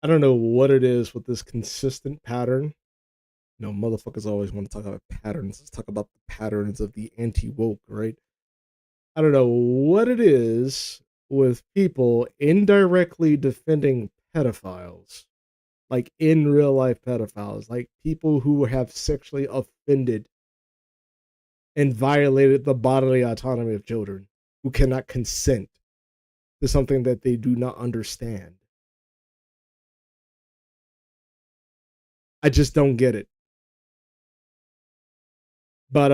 I don't know what it is with this consistent pattern. You know, motherfuckers always want to talk about patterns. Let's talk about the patterns of the anti-woke, right? I don't know what it is with people indirectly defending pedophiles, like in real life pedophiles, like people who have sexually offended and violated the bodily autonomy of children who cannot consent to something that they do not understand. I just don't get it. But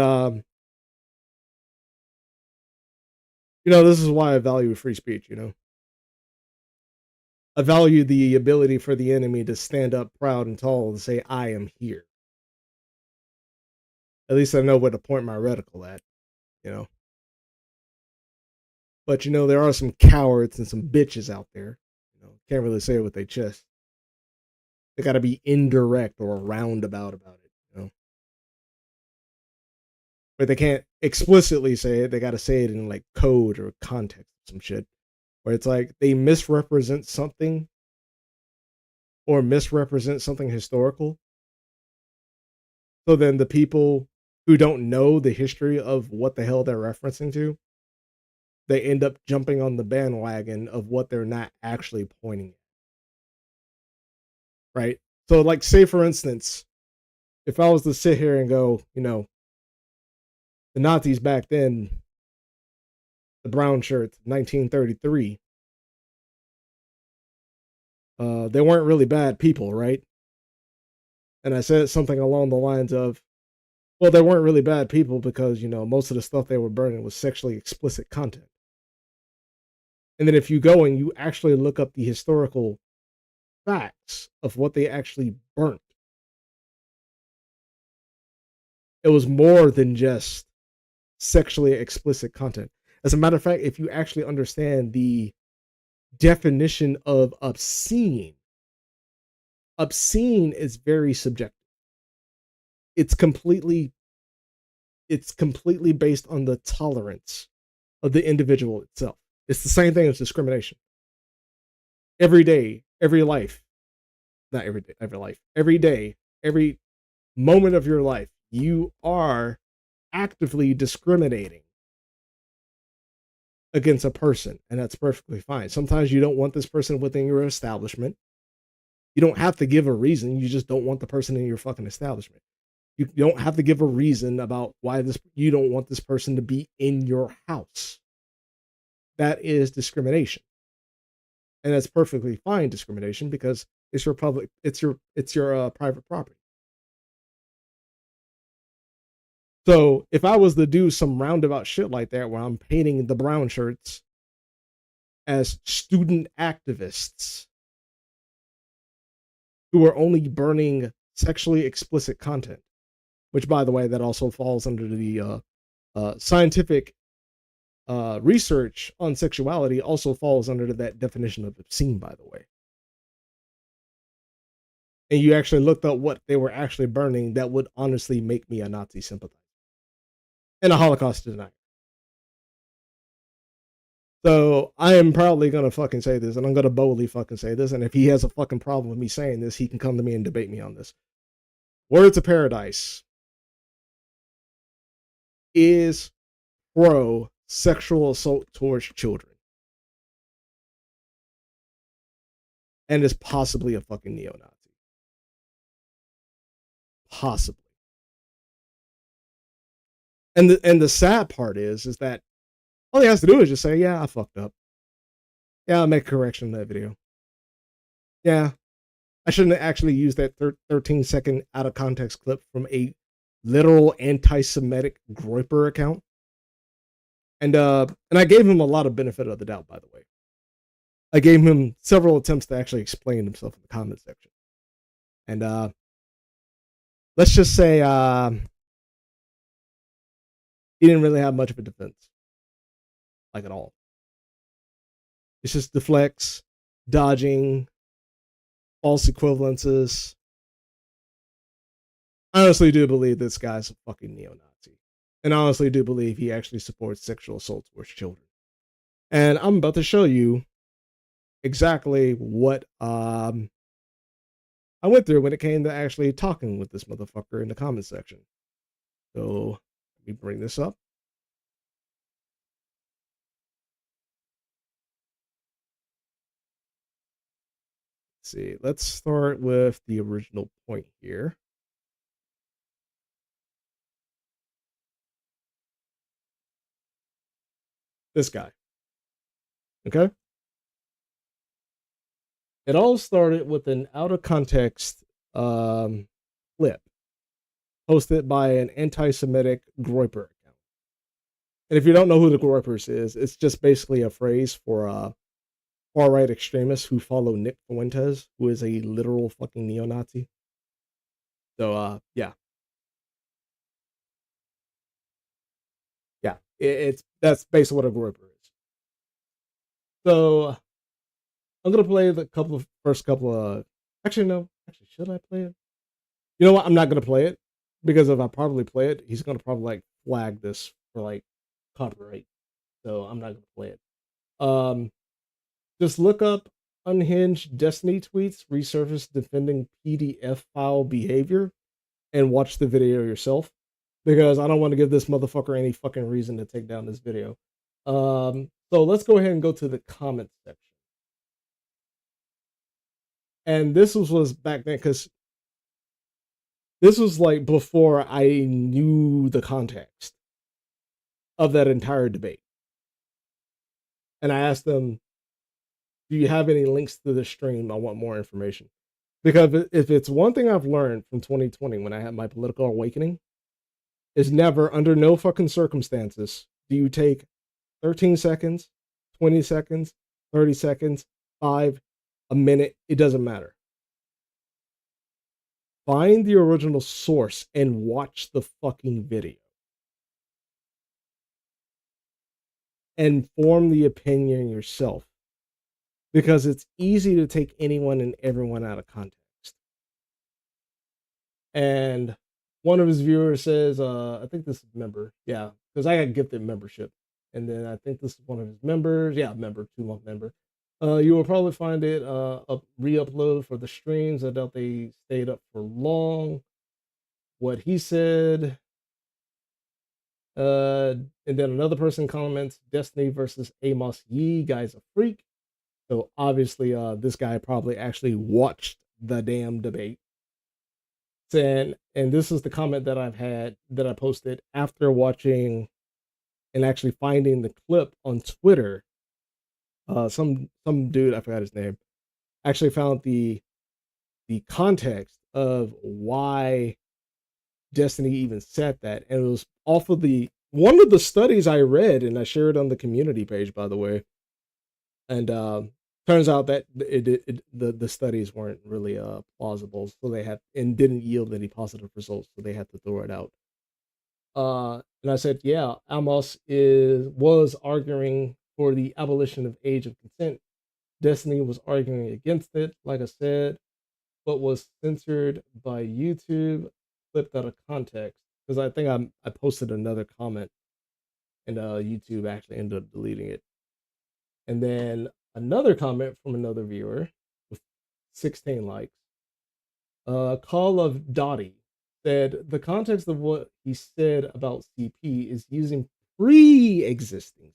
this is why I value free speech, I value the ability for the enemy to stand up proud and tall and say, I am here. At least I know where to point my reticle at, you know. But there are some cowards and some bitches out there. Can't really say it with their chest. They gotta be indirect or roundabout about it, But they can't explicitly say it, they gotta say it in like code or context or some shit. Where it's like they misrepresent something or misrepresent something historical. So then the people who don't know the history of what the hell they're referencing to, they end up jumping on the bandwagon of what they're not actually pointing at. Right? So, like, say for instance, if I was to sit here and go, the Nazis back then, the brown shirts, 1933, they weren't really bad people, right? And I said something along the lines of, well, they weren't really bad people because, most of the stuff they were burning was sexually explicit content. And then if you go and you actually look up the historical facts of what they actually burnt, it was more than just sexually explicit content. As a matter of fact, if you actually understand the definition of obscene, obscene is very subjective. It's completely it's completely based on the tolerance of the individual itself. It's the same thing as discrimination. Every day, every life, not every day, every life, every day, every moment of your life, you are actively discriminating against a person, and that's perfectly fine. Sometimes you don't want this person within your establishment. You don't have to give a reason. You just don't want the person in your fucking establishment. You don't have to give a reason about why you don't want this person to be in your house. That is discrimination. And that's perfectly fine discrimination because it's your private property. So if I was to do some roundabout shit like that where I'm painting the brown shirts as student activists who are only burning sexually explicit content, which, by the way, that also falls under the scientific research on sexuality, also falls under that definition of obscene, by the way. And you actually looked up what they were actually burning, that would honestly make me a Nazi sympathizer and a Holocaust denier. So I am proudly gonna fucking say this, and I'm gonna boldly fucking say this. And if he has a fucking problem with me saying this, he can come to me and debate me on this. Words of Paradise is pro sexual assault towards children, and is possibly a fucking neo-Nazi. Possibly. And the sad part is that all he has to do is just say, "Yeah, I fucked up. Yeah, I'll make a correction in that video. Yeah, I shouldn't have actually used that 13-second out of context clip from a literal anti-Semitic Groiper account." And I gave him a lot of benefit of the doubt, by the way. I gave him several attempts to actually explain himself in the comment section. And let's just say he didn't really have much of a defense, like at all. It's just deflects, dodging, false equivalences. I honestly do believe this guy's a fucking neo-Nazi. And I honestly do believe he actually supports sexual assault towards children. And I'm about to show you exactly what I went through when it came to actually talking with this motherfucker in the comment section. So let me bring this up. Let's see. Let's start with the original point here. This guy. Okay. It all started with an out of context clip posted by an anti-Semitic Groiper account. And if you don't know who the Groipers is, it's just basically a phrase for far right extremists who follow Nick Fuentes, who is a literal fucking neo-Nazi. So yeah. Yeah. That's basically what a Groiper is. So I'm gonna play the first couple of actually no. Actually, should I play it? You know what? I'm not gonna play it because if I probably play it, he's gonna probably like flag this for like copyright. So I'm not gonna play it. Just look up unhinged Destiny tweets resurface defending PDF file behavior and watch the video yourself because I don't want to give this motherfucker any fucking reason to take down this video. So let's go ahead and go to the comments section. And this was back then because This was like before I knew the context of that entire debate. And I asked them, do you have any links to the stream? I want more information. Because if it's one thing I've learned from 2020 when I had my political awakening, is never, under no fucking circumstances, do you take 13 seconds, 20 seconds, 30 seconds, five, a minute, it doesn't matter. Find the original source and watch the fucking video and form the opinion yourself, because it's easy to take anyone and everyone out of context. And one of his viewers says, I think this is a member, yeah, because I got gifted membership. And then I think this is one of his members, yeah, member, 2-month member. You will probably find it re-upload for the streams. I doubt they stayed up for long. What he said, and then another person comments, Destiny versus Amos Yee, guy's a freak. So obviously, this guy probably actually watched the damn debate. And this is the comment that I've had that I posted after watching and actually finding the clip on Twitter. Some dude, I forgot his name, actually found the context of why Destiny even said that, and it was off of the one of the studies I read, and I shared on the community page, by the way. And turns out that the studies weren't really plausible, so they had and didn't yield any positive results, so they had to throw it out. And I said, yeah, Amos was arguing for the abolition of age of consent. Destiny was arguing against it, like I said, but was censored by YouTube, clipped out of context. Because I think I posted another comment, and YouTube actually ended up deleting it. And then another comment from another viewer with 16 likes. Call of Dottie said the context of what he said about CP is using pre-existing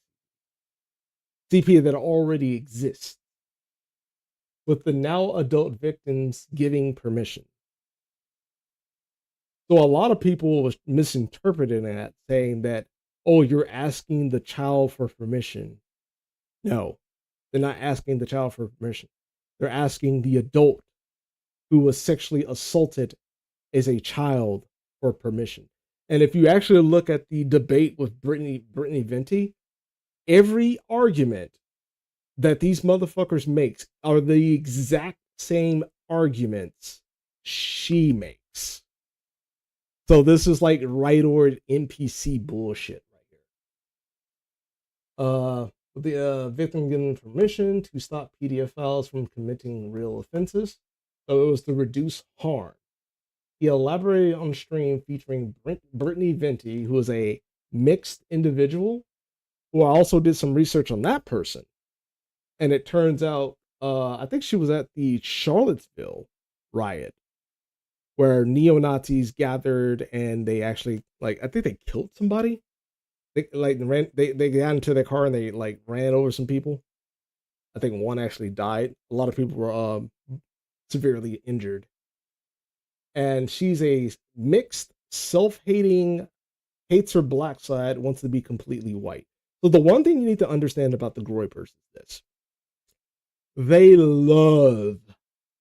CP that already exists, with the now adult victims giving permission. So a lot of people was misinterpreting that, saying that, oh, you're asking the child for permission. No, they're not asking the child for permission. They're asking the adult who was sexually assaulted as a child for permission. And if you actually look at the debate with Brittany Venti, every argument that these motherfuckers makes are the exact same arguments she makes. So this is like right or NPC bullshit right here. The victim given permission to stop pedophiles from committing real offenses. So it was to reduce harm. He elaborated on stream featuring Brittany Venti, who is a mixed individual, who I also did some research on that person. And it turns out, I think she was at the Charlottesville riot, where neo-Nazis gathered and they actually, like, I think they killed somebody. They got into their car and they like ran over some people. I think one actually died. A lot of people were severely injured. And she's a mixed, self-hating, hates her black side, wants to be completely white. So the one thing you need to understand about the Groypers is this: they love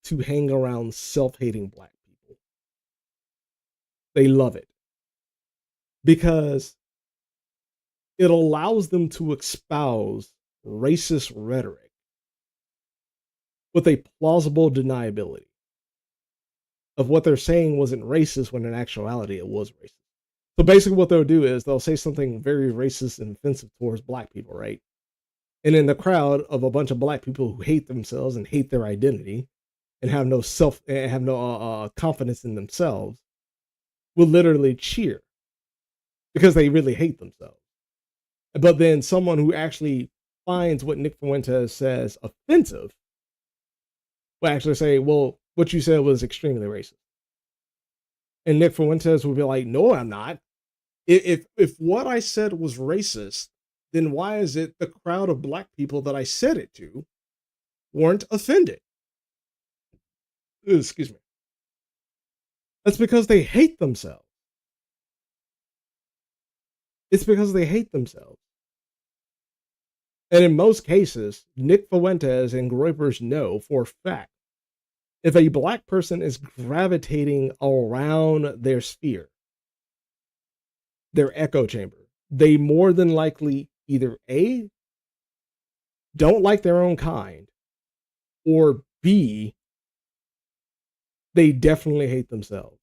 to hang around self-hating black people. They love it because it allows them to espouse racist rhetoric with a plausible deniability of what they're saying wasn't racist when in actuality it was racist. So basically, what they'll do is they'll say something very racist and offensive towards black people, right? And in the crowd of a bunch of black people who hate themselves and hate their identity and have no confidence in themselves, will literally cheer because they really hate themselves. But then someone who actually finds what Nick Fuentes says offensive will actually say, well, what you said was extremely racist. And Nick Fuentes will be like, no, I'm not. If what I said was racist, then why is it the crowd of black people that I said it to weren't offended? Excuse me. That's because they hate themselves. It's because they hate themselves. And in most cases, Nick Fuentes and Groypers know for a fact if a black person is gravitating around their sphere, their echo chamber, they more than likely either A, don't like their own kind, or B, they definitely hate themselves.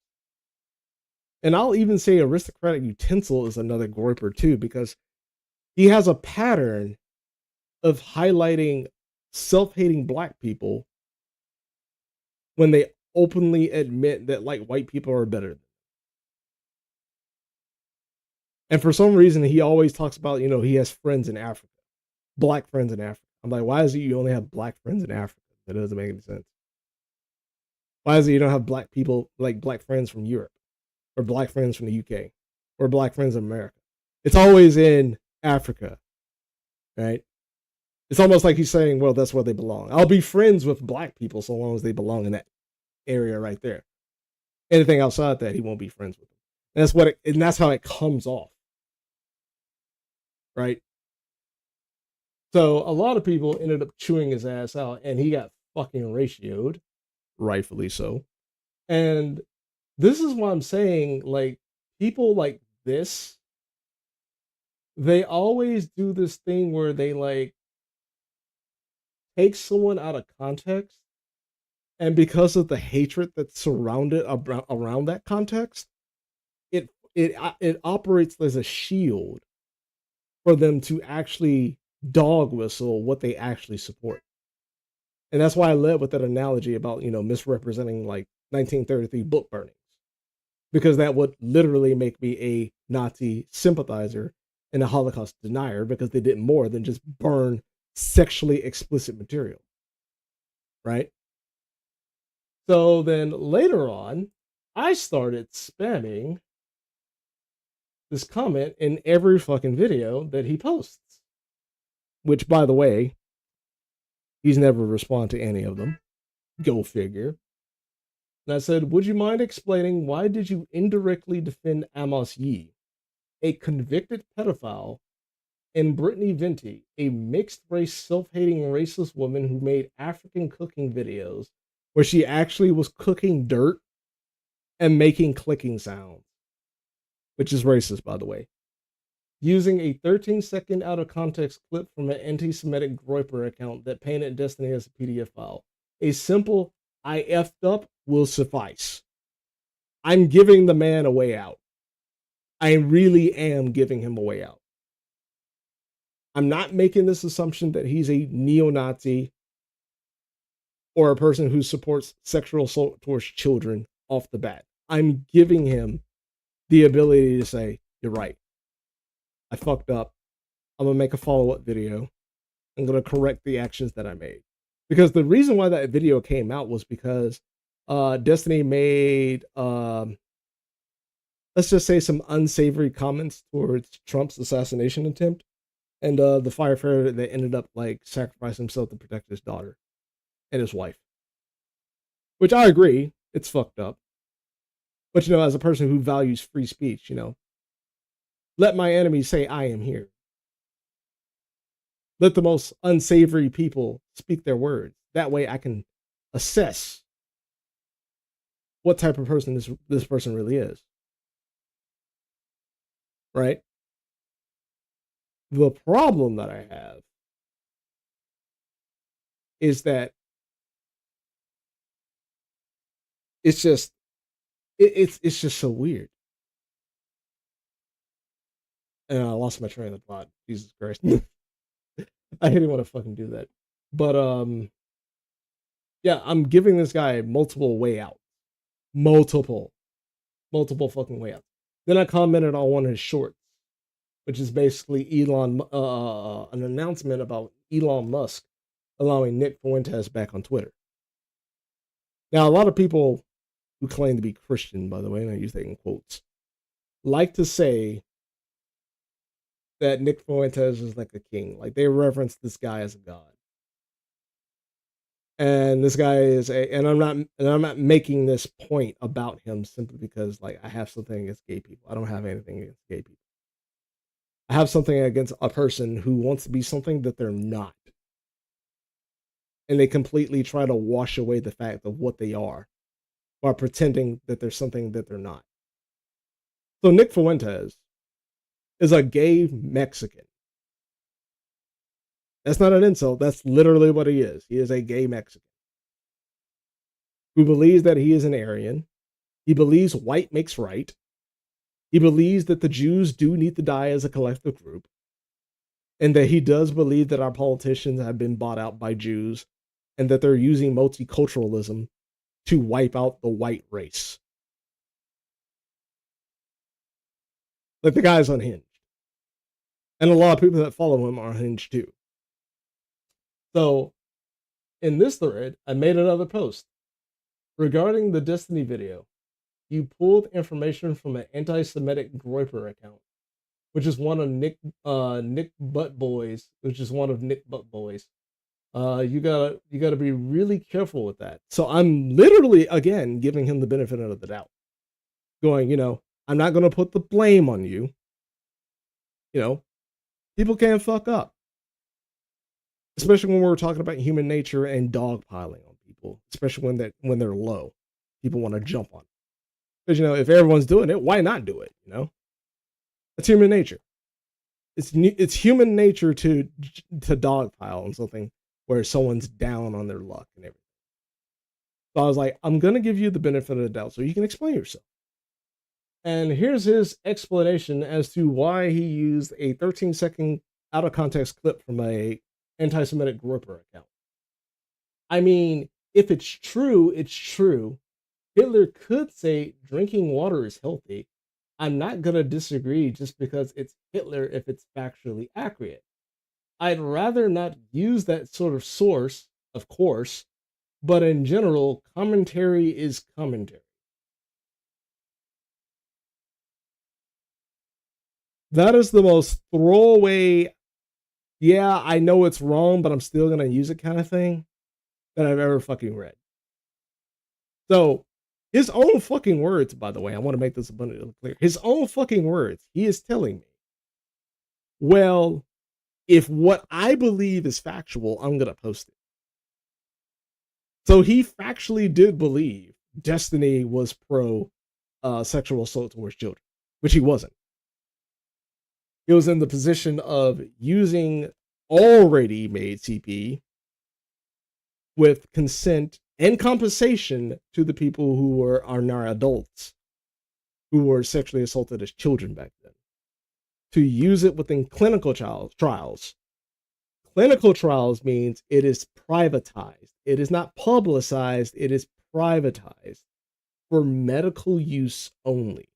And I'll even say aristocratic utensil is another Groyper too, because he has a pattern of highlighting self-hating black people when they openly admit that like white people are better than them. And for some reason, he always talks about, he has friends in Africa, black friends in Africa. I'm like, why is it you only have black friends in Africa? That doesn't make any sense. Why is it you don't have black people, like black friends from Europe or black friends from the UK or black friends in America? It's always in Africa, right? It's almost like he's saying, well, that's where they belong. I'll be friends with black people so long as they belong in that area right there. Anything outside that, he won't be friends with them. And that's how it comes off, right? So a lot of people ended up chewing his ass out, and he got fucking ratioed, rightfully so. And this is why I'm saying, like, people like this, they always do this thing where they like take someone out of context, and because of the hatred that's surrounded around that context, it operates as a shield for them to actually dog whistle what they actually support. And that's why I led with that analogy about, misrepresenting like 1933 book burnings, because that would literally make me a Nazi sympathizer and a Holocaust denier because they did more than just burn sexually explicit material, right? So then later on, I started spamming this comment in every fucking video that he posts, which, by the way, he's never responded to any of them. Go figure. And I said, would you mind explaining why did you indirectly defend Amos Yee, a convicted pedophile, and Brittany Venti, a mixed race, self-hating, racist woman who made African cooking videos where she actually was cooking dirt and making clicking sounds, which is racist, by the way, using a 13-second out of context clip from an anti-Semitic Groyper account that painted Destiny as a PDF file. A simple "I effed up" will suffice. I'm giving the man a way out. I really am giving him a way out. I'm not making this assumption that he's a neo-Nazi or a person who supports sexual assault towards children off the bat. I'm giving him the ability to say, you're right. I fucked up. I'm going to make a follow-up video. I'm going to correct the actions that I made. Because the reason why that video came out was because Destiny made, let's just say, some unsavory comments towards Trump's assassination attempt. And the firefighter that ended up like sacrificing himself to protect his daughter and his wife. Which I agree, it's fucked up. But as a person who values free speech, let my enemies say I am here. Let the most unsavory people speak their words. That way I can assess what type of person this person really is. Right? The problem that I have is that it's just it's just so weird. And I lost my train of thought. Jesus Christ. I didn't want to fucking do that. But yeah, I'm giving this guy multiple way out. Multiple fucking way outs. Then I commented on one of his shorts, which is basically an announcement about Elon Musk allowing Nick Fuentes back on Twitter. Now, a lot of people who claim to be Christian, by the way, and I use that in quotes, like to say that Nick Fuentes is like a king. Like they reference this guy as a god. And this guy is and I'm not making this point about him simply because like I have something against gay people. I don't have anything against gay people. I have something against a person who wants to be something that they're not. And they completely try to wash away the fact of what they are while pretending that there's something that they're not. So Nick Fuentes is a gay Mexican. That's not an insult. That's literally what he is. He is a gay Mexican who believes that he is an Aryan. He believes white makes right. He believes that the Jews do need to die as a collective group. And that he does believe that our politicians have been bought out by Jews and that they're using multiculturalism to wipe out the white race. Like, the guy's unhinged. And a lot of people that follow him are unhinged too. So, in this thread, I made another post regarding the Destiny video. You pulled information from an anti-Semitic Groiper account, which is one of Nick Butt Boys, which is one of Nick Butt Boys. You gotta be really careful with that. So I'm literally again giving him the benefit of the doubt, going, I'm not gonna put the blame on you. People can't fuck up, especially when we're talking about human nature and dogpiling on people, especially when they're low. People want to jump on. Because if everyone's doing it, why not do it? It's human nature. It's human nature to dogpile on something where someone's down on their luck and everything. So I was like, I'm gonna give you the benefit of the doubt so you can explain yourself. And here's his explanation as to why he used a 13-second out of context clip from a anti-Semitic Groiper account. I mean, if it's true, it's true. Hitler could say drinking water is healthy. I'm not going to disagree just because it's Hitler if it's factually accurate. I'd rather not use that sort of source, of course, but in general, commentary is commentary. That is the most throwaway, yeah, I know it's wrong, but I'm still going to use it kind of thing that I've ever fucking read. So, his own fucking words, by the way, I want to make this abundantly clear. His own fucking words, he is telling me, well, if what I believe is factual, I'm going to post it. So he factually did believe Destiny was pro sexual assault towards children, which he wasn't. He was in the position of using already made CP with consent and compensation to the people who are now adults who were sexually assaulted as children back then, to use it within clinical trials. Clinical trials means it is privatized. It is not publicized. It is privatized for medical use only,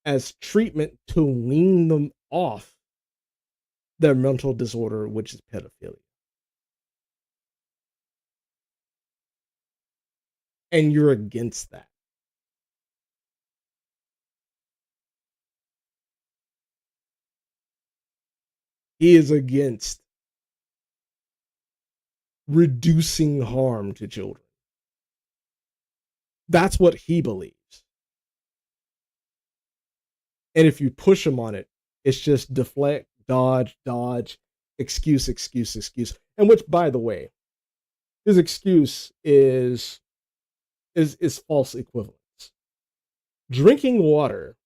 as treatment to wean them off their mental disorder, which is pedophilia. And you're against that. He is against reducing harm to children. That's what he believes. And if you push him on it, it's just deflect, dodge, excuse. And which, by the way, his excuse is false equivalence. Drinking water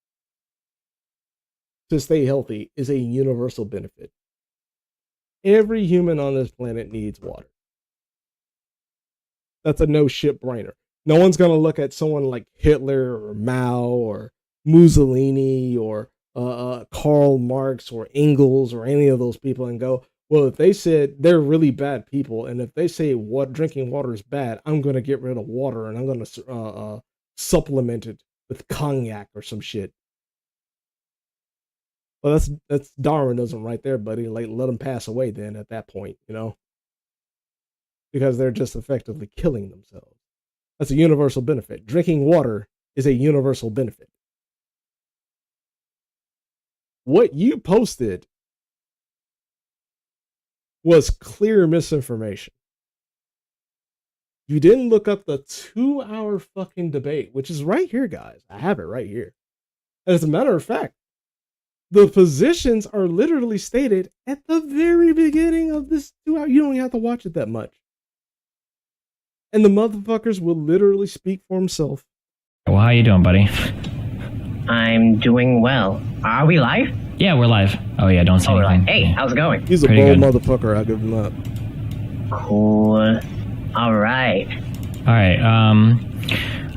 to stay healthy is a universal benefit. Every human on this planet needs water. That's a no shit brainer. No one's going to look at someone like Hitler or Mao or Mussolini or Karl Marx or Engels or any of those people and go, well, if they said they're really bad people, and if they say drinking water is bad, I'm going to get rid of water and I'm going to supplement it with cognac or some shit. Well, that's Darwinism right there, buddy. Like, let them pass away then at that point, because they're just effectively killing themselves. That's a universal benefit. Drinking water is a universal benefit. What you posted was clear misinformation. You didn't look up the 2-hour fucking debate, which is right here, guys. I have it right here. And as a matter of fact, the positions are literally stated at the very beginning of this 2 hour. You don't even have to watch it that much. And the motherfuckers will literally speak for himself. Well, how you doing, buddy? I'm doing well. Are we live? Yeah, we're live. Oh yeah, don't say anything. Hey, how's it going? He's a bold motherfucker, I'll give him that. Cool. Alright. Alright,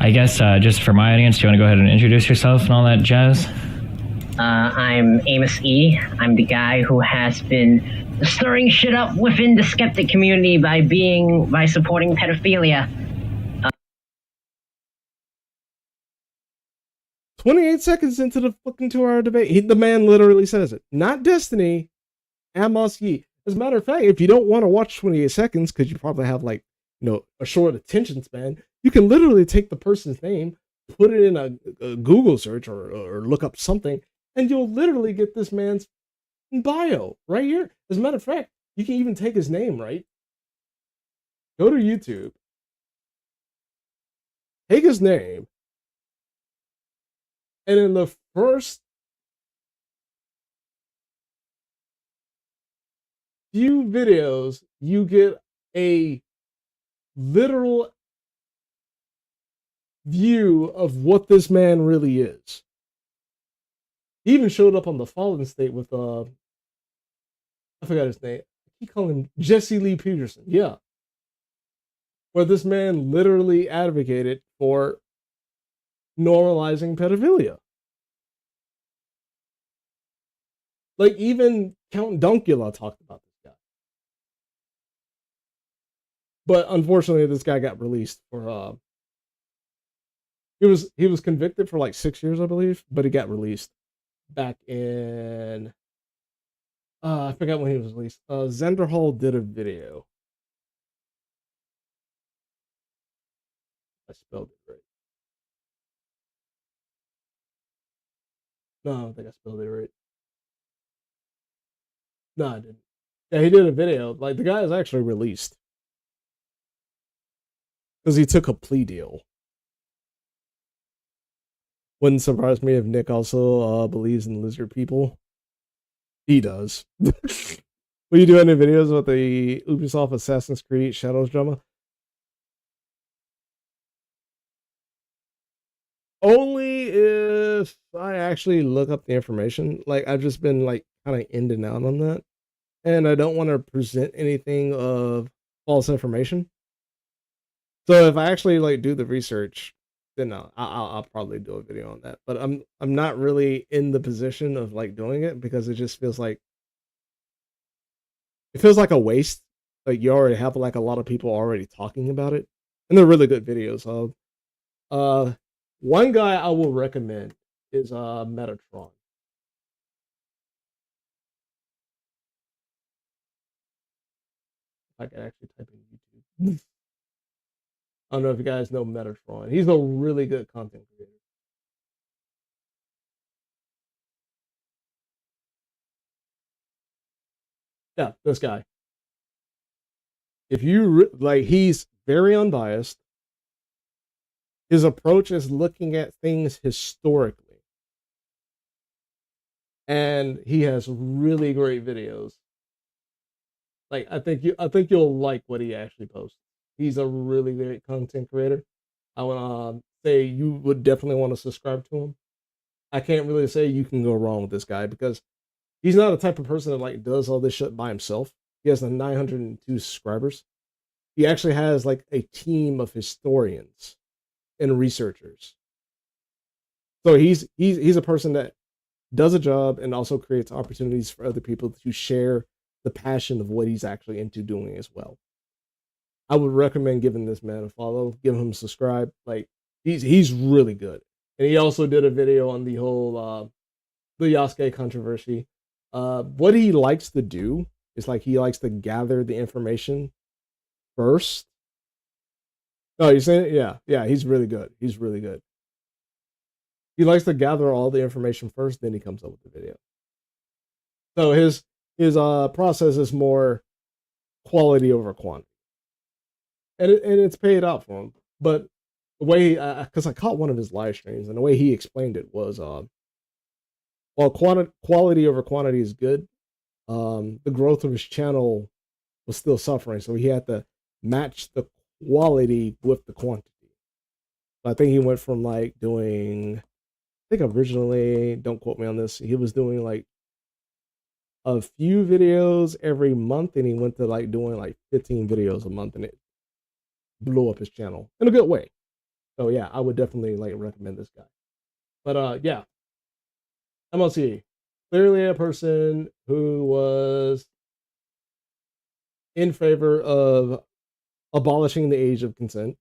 I guess just for my audience, do you want to go ahead and introduce yourself and all that jazz? I'm Amos Yee. I'm the guy who has been stirring shit up within the skeptic community by supporting pedophilia. 28 seconds into the fucking 2-hour debate, the man literally says it. Not Destiny, Amos Yee. As a matter of fact, if you don't want to watch 28 seconds, because you probably have like, a short attention span, you can literally take the person's name, put it in a Google search or look up something, and you'll literally get this man's bio right here. As a matter of fact, you can even take his name, right? Go to YouTube, take his name, and in the first few videos, you get a literal view of what this man really is. He even showed up on the Fallen State with I forgot his name. He called him Jesse Lee Peterson. Yeah. Where this man literally advocated for normalizing pedophilia. Like even Count Dunkula talked about this guy. But unfortunately this guy got released for he was convicted for like 6 years, I believe, but he got released back in I forgot when he was released. Zenderhall did a video. I spelled it right. No, I don't think I spelled it right. No, I didn't. Yeah, he did a video. Like the guy is actually released because he took a plea deal. Wouldn't surprise me if Nick also believes in lizard people. He does. Will you do any videos with the Ubisoft Assassin's Creed Shadows drama? Only if I actually look up the information. Like I've just been like kind of in and out on that, and I don't want to present anything of false information. So if I actually like do the research, then I'll probably do a video on that. But I'm not really in the position of like doing it because it just feels like a waste. Like you already have like a lot of people already talking about it, and they're really good videos. One guy I will recommend is Metatron. I can actually type in YouTube. I don't know if you guys know Metatron. He's a really good content creator. Yeah, this guy. If you like, he's very unbiased. His approach is looking at things historically, and he has really great videos. Like I think you'll like what he actually posts. He's a really great content creator. I want to say you would definitely want to subscribe to him. I can't really say you can go wrong with this guy because he's not the type of person that like does all this shit by himself. He has 902 subscribers. He actually has like a team of historians and researchers. So he's a person that does a job and also creates opportunities for other people to share the passion of what he's actually into doing as well. I would recommend giving this man a follow, give him a subscribe. Like he's really good. And he also did a video on the whole the Yasuke controversy. What he likes to do is like he likes to gather the information first. Oh, you're saying it? Yeah, he's really good. He's really good. He likes to gather all the information first, then he comes up with the video. So his process is more quality over quantity, and it's paid out for him. But the way, because I caught one of his live streams, and the way he explained it was, while quality over quantity is good, the growth of his channel was still suffering, so he had to match the quality with the quantity. I think he went from like doing, I think originally, don't quote me on this, he was doing like a few videos every month, and he went to like doing like 15 videos a month, and it blew up his channel in a good way. So yeah, I would definitely like recommend this guy. But yeah, Amos Yee, clearly a person who was in favor of abolishing the age of consent.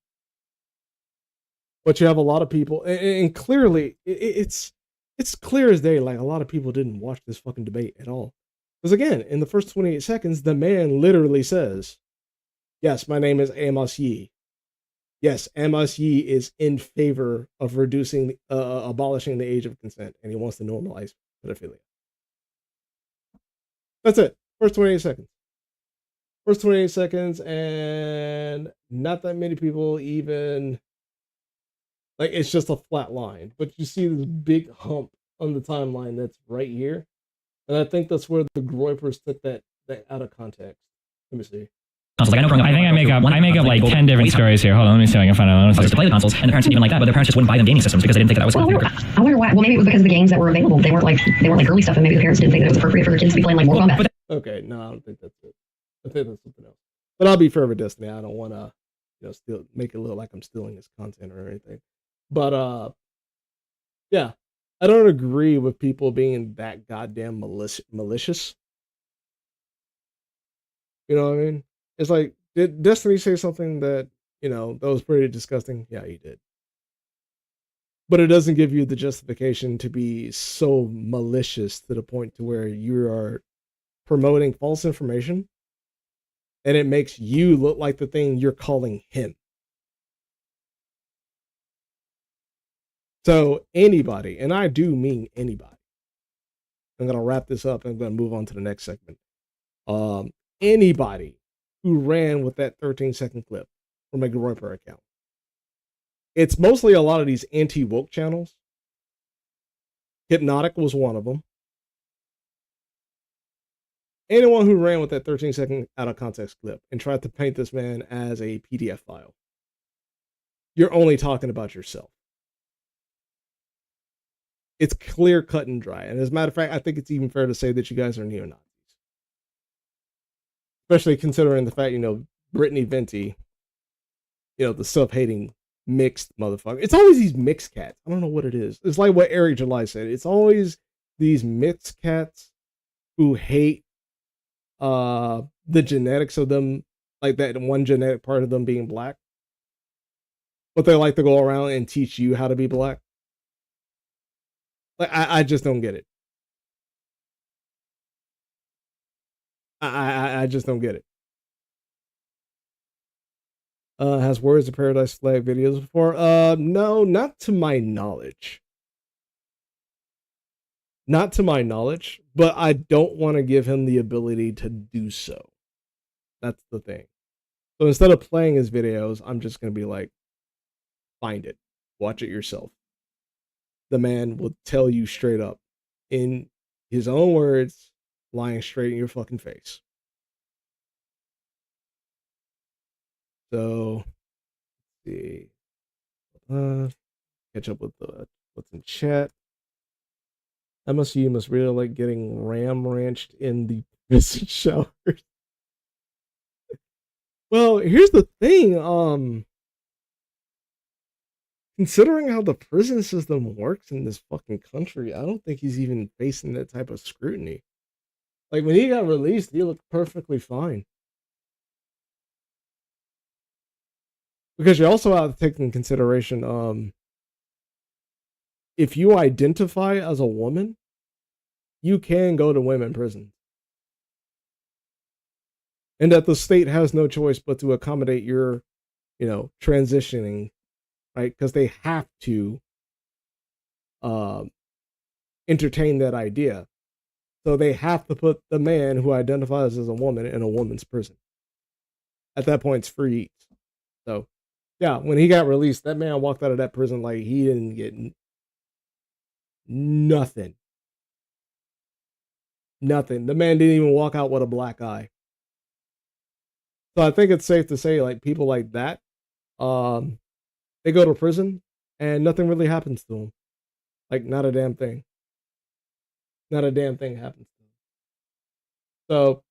But you have a lot of people, and clearly it's clear as day. Like, a lot of people didn't watch this fucking debate at all, because again, in the first 28 seconds, the man literally says, "Yes, my name is Amos Yee. Yes, Amos Yee is in favor of reducing, abolishing the age of consent, and he wants to normalize pedophilia." That's it. First 28 seconds. First 28 seconds, and not that many people even, like, it's just a flat line, but you see this big hump on the timeline that's right here, and I think that's where the Groypers took that out of context. Let me see. Consoles. Like, I think I make up like 10 different stories here. Hold on, let me see if I can find out. To play the consoles, and the parents didn't even like that, but their parents just wouldn't buy them gaming systems because they didn't think that was. Well, I wonder why. Well, maybe it was because the games that were available, they weren't like early stuff, and maybe the parents didn't think that it was appropriate for their kids to be playing like Mortal Kombat. Okay, no, I don't think that's it. I think that's something else. But I'll be fair with Destiny. I don't want to, still make it look like I'm stealing his content or anything. But yeah, I don't agree with people being that goddamn malicious. You know what I mean? It's like, did Destiny say something that, that was pretty disgusting? Yeah, he did. But it doesn't give you the justification to be so malicious to the point to where you are promoting false information, and it makes you look like the thing you're calling him. So anybody, and I do mean anybody, I'm going to wrap this up and I'm going to move on to the next segment. Anybody who ran with that 13-second clip from a Groyper account. It's mostly a lot of these anti-woke channels. Hypnotic was one of them. Anyone who ran with that 13-second out of context clip and tried to paint this man as a PDF file, you're only talking about yourself. It's clear, cut, and dry. And as a matter of fact, I think it's even fair to say that you guys are neo-Nazis. Especially considering the fact, Brittany Venti, the self-hating mixed motherfucker. It's always these mixed cats. I don't know what it is. It's like what Eric July said. It's always these mixed cats who hate the genetics of them, like that one genetic part of them being black. But they like to go around and teach you how to be black. Like, I just don't get it. I just don't get it. Has Warriors of Paradise flag videos before? No, not to my knowledge. Not to my knowledge, but I don't want to give him the ability to do so. That's the thing. So instead of playing his videos, I'm just going to be like, find it. Watch it yourself. The man will tell you straight up, in his own words, lying straight in your fucking face. So, let's see. Catch up with what's in chat. Amos Yee must really like getting ram ranched in the prison showers. Well, here's the thing. Considering how the prison system works in this fucking country, I don't think he's even facing that type of scrutiny. Like, when he got released, he looked perfectly fine. Because you also have to take in consideration, if you identify as a woman, you can go to women prison. And that the state has no choice but to accommodate your, transitioning, right? Because they have to entertain that idea. So they have to put the man who identifies as a woman in a woman's prison. At that point, it's free eats. So, yeah, when he got released, that man walked out of that prison like he didn't get nothing. Nothing. The man didn't even walk out with a black eye. So I think it's safe to say, like, people like that, they go to prison and nothing really happens to them. Like, not a damn thing. Not a damn thing happens to them. So,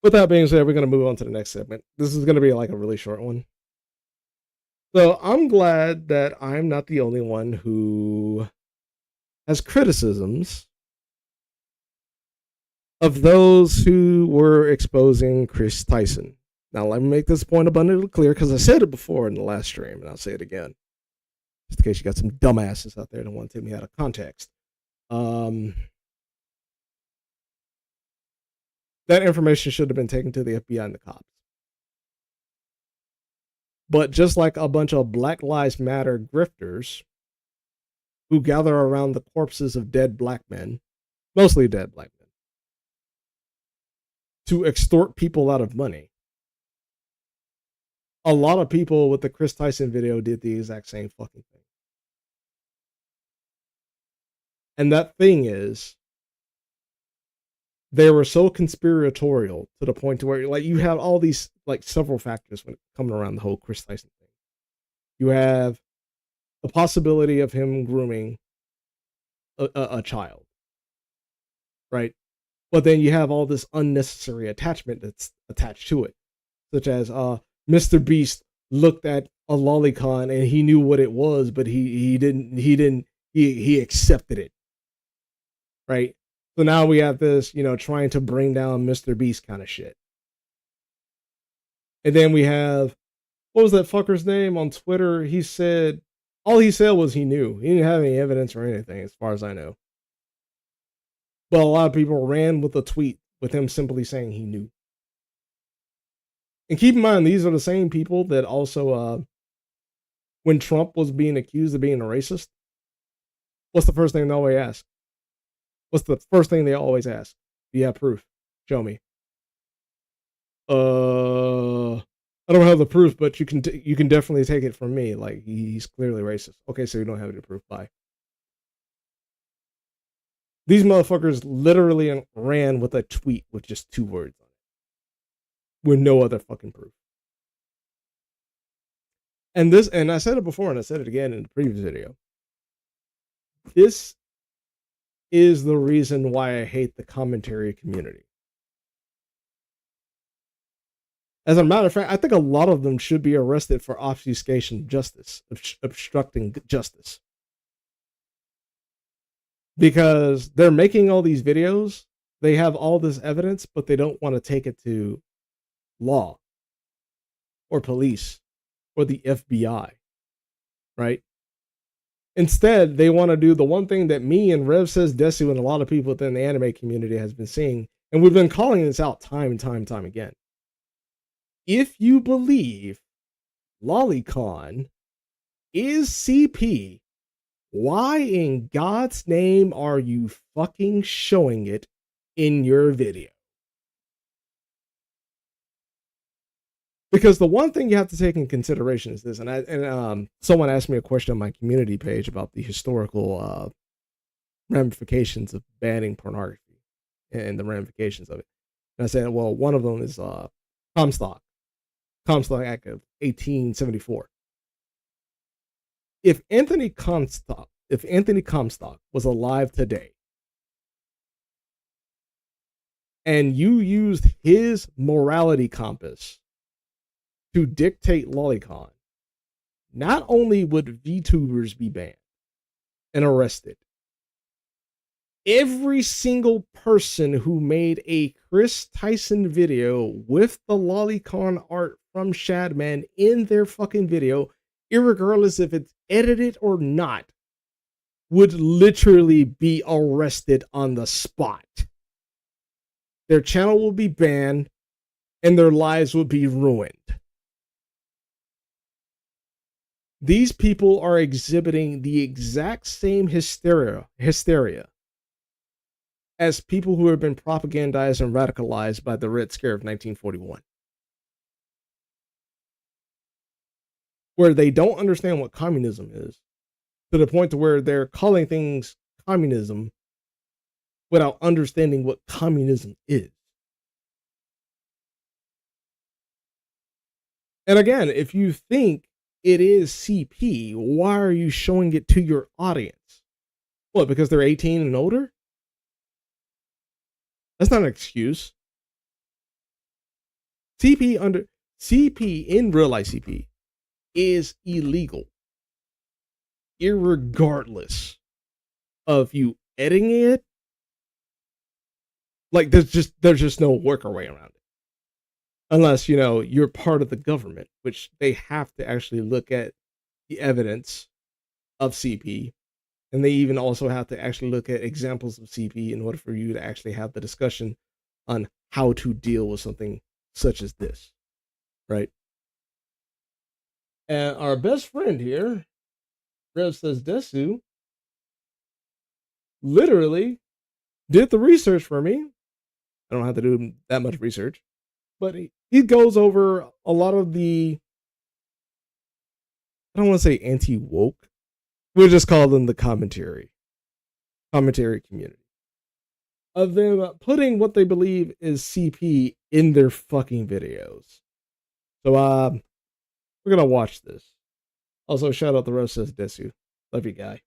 with that being said, we're going to move on to the next segment. This is going to be like a really short one. So, I'm glad that I'm not the only one who has criticisms of those who were exposing Chris Tyson. Now, let me make this point abundantly clear because I said it before in the last stream, and I'll say it again, just in case you got some dumbasses out there that want to take me out of context. That information should have been taken to the FBI and the cops. But just like a bunch of Black Lives Matter grifters who gather around the corpses of dead black men, mostly dead black men, to extort people out of money, a lot of people with the Chris Tyson video did the exact same fucking thing. And that thing is, they were so conspiratorial to the point to where, like, you have all these, like, several factors when coming around the whole Chris Tyson thing. You have the possibility of him grooming a child, right? But then you have all this unnecessary attachment that's attached to it, such as Mr. Beast looked at a lolicon and he knew what it was, but he accepted it, right? So now we have this, trying to bring down Mr. Beast kind of shit. And then we have, what was that fucker's name on Twitter? All he said was he knew. He didn't have any evidence or anything, as far as I know. But a lot of people ran with a tweet with him simply saying he knew. And keep in mind, these are the same people that also, when Trump was being accused of being a racist, what's the first thing they always ask? What's the first thing they always ask? Do you have proof? Show me. I don't have the proof, but you can definitely take it from me. Like, he's clearly racist. Okay, so you don't have any proof. Bye. These motherfuckers literally ran with a tweet with just 2 words on it, with no other fucking proof. And I said it before, and I said it again in the previous video. This is the reason why I hate the commentary community. As a matter of fact, I think a lot of them should be arrested for obfuscation of justice, obstructing justice. Because they're making all these videos, they have all this evidence, but they don't want to take it to law or police or the FBI, right? Instead, they want to do the one thing that me and Rev Says Desu and a lot of people within the anime community has been seeing, and we've been calling this out time and time again. If you believe Lolicon is CP, why in God's name are you fucking showing it in your video? Because the one thing you have to take in consideration is this, and someone asked me a question on my community page about the historical ramifications of banning pornography and the ramifications of it. And I said, well, one of them is Comstock Act of 1874. If Anthony Comstock was alive today, and you used his morality compass to dictate Lolicon, not only would VTubers be banned and arrested, every single person who made a Chris Tyson video with the Lolicon art from Shadman in their fucking video, irregardless if it's edited or not, would literally be arrested on the spot. Their channel will be banned and their lives will be ruined. These people are exhibiting the exact same hysteria as people who have been propagandized and radicalized by the Red Scare of 1941. where they don't understand what communism is, to the point to where they're calling things communism without understanding what communism is. And again, if you think it is CP, why are you showing it to your audience? What, because they're 18 and older? That's not an excuse. CP in real life CP is illegal, irregardless of you editing it. Like there's just no workaround around it, unless you're part of the government, which they have to actually look at the evidence of CP, and they even also have to actually look at examples of CP in order for you to actually have the discussion on how to deal with something such as this, right? And our best friend here, Rev says Desu, literally did the research for me. I don't have to do that much research, but he goes over a lot of the, I don't want to say anti-woke, we'll just call them the commentary community, of them putting what they believe is CP in their fucking videos. So we're gonna watch this. Also, shout out to Rose says Desu. Love you, guy.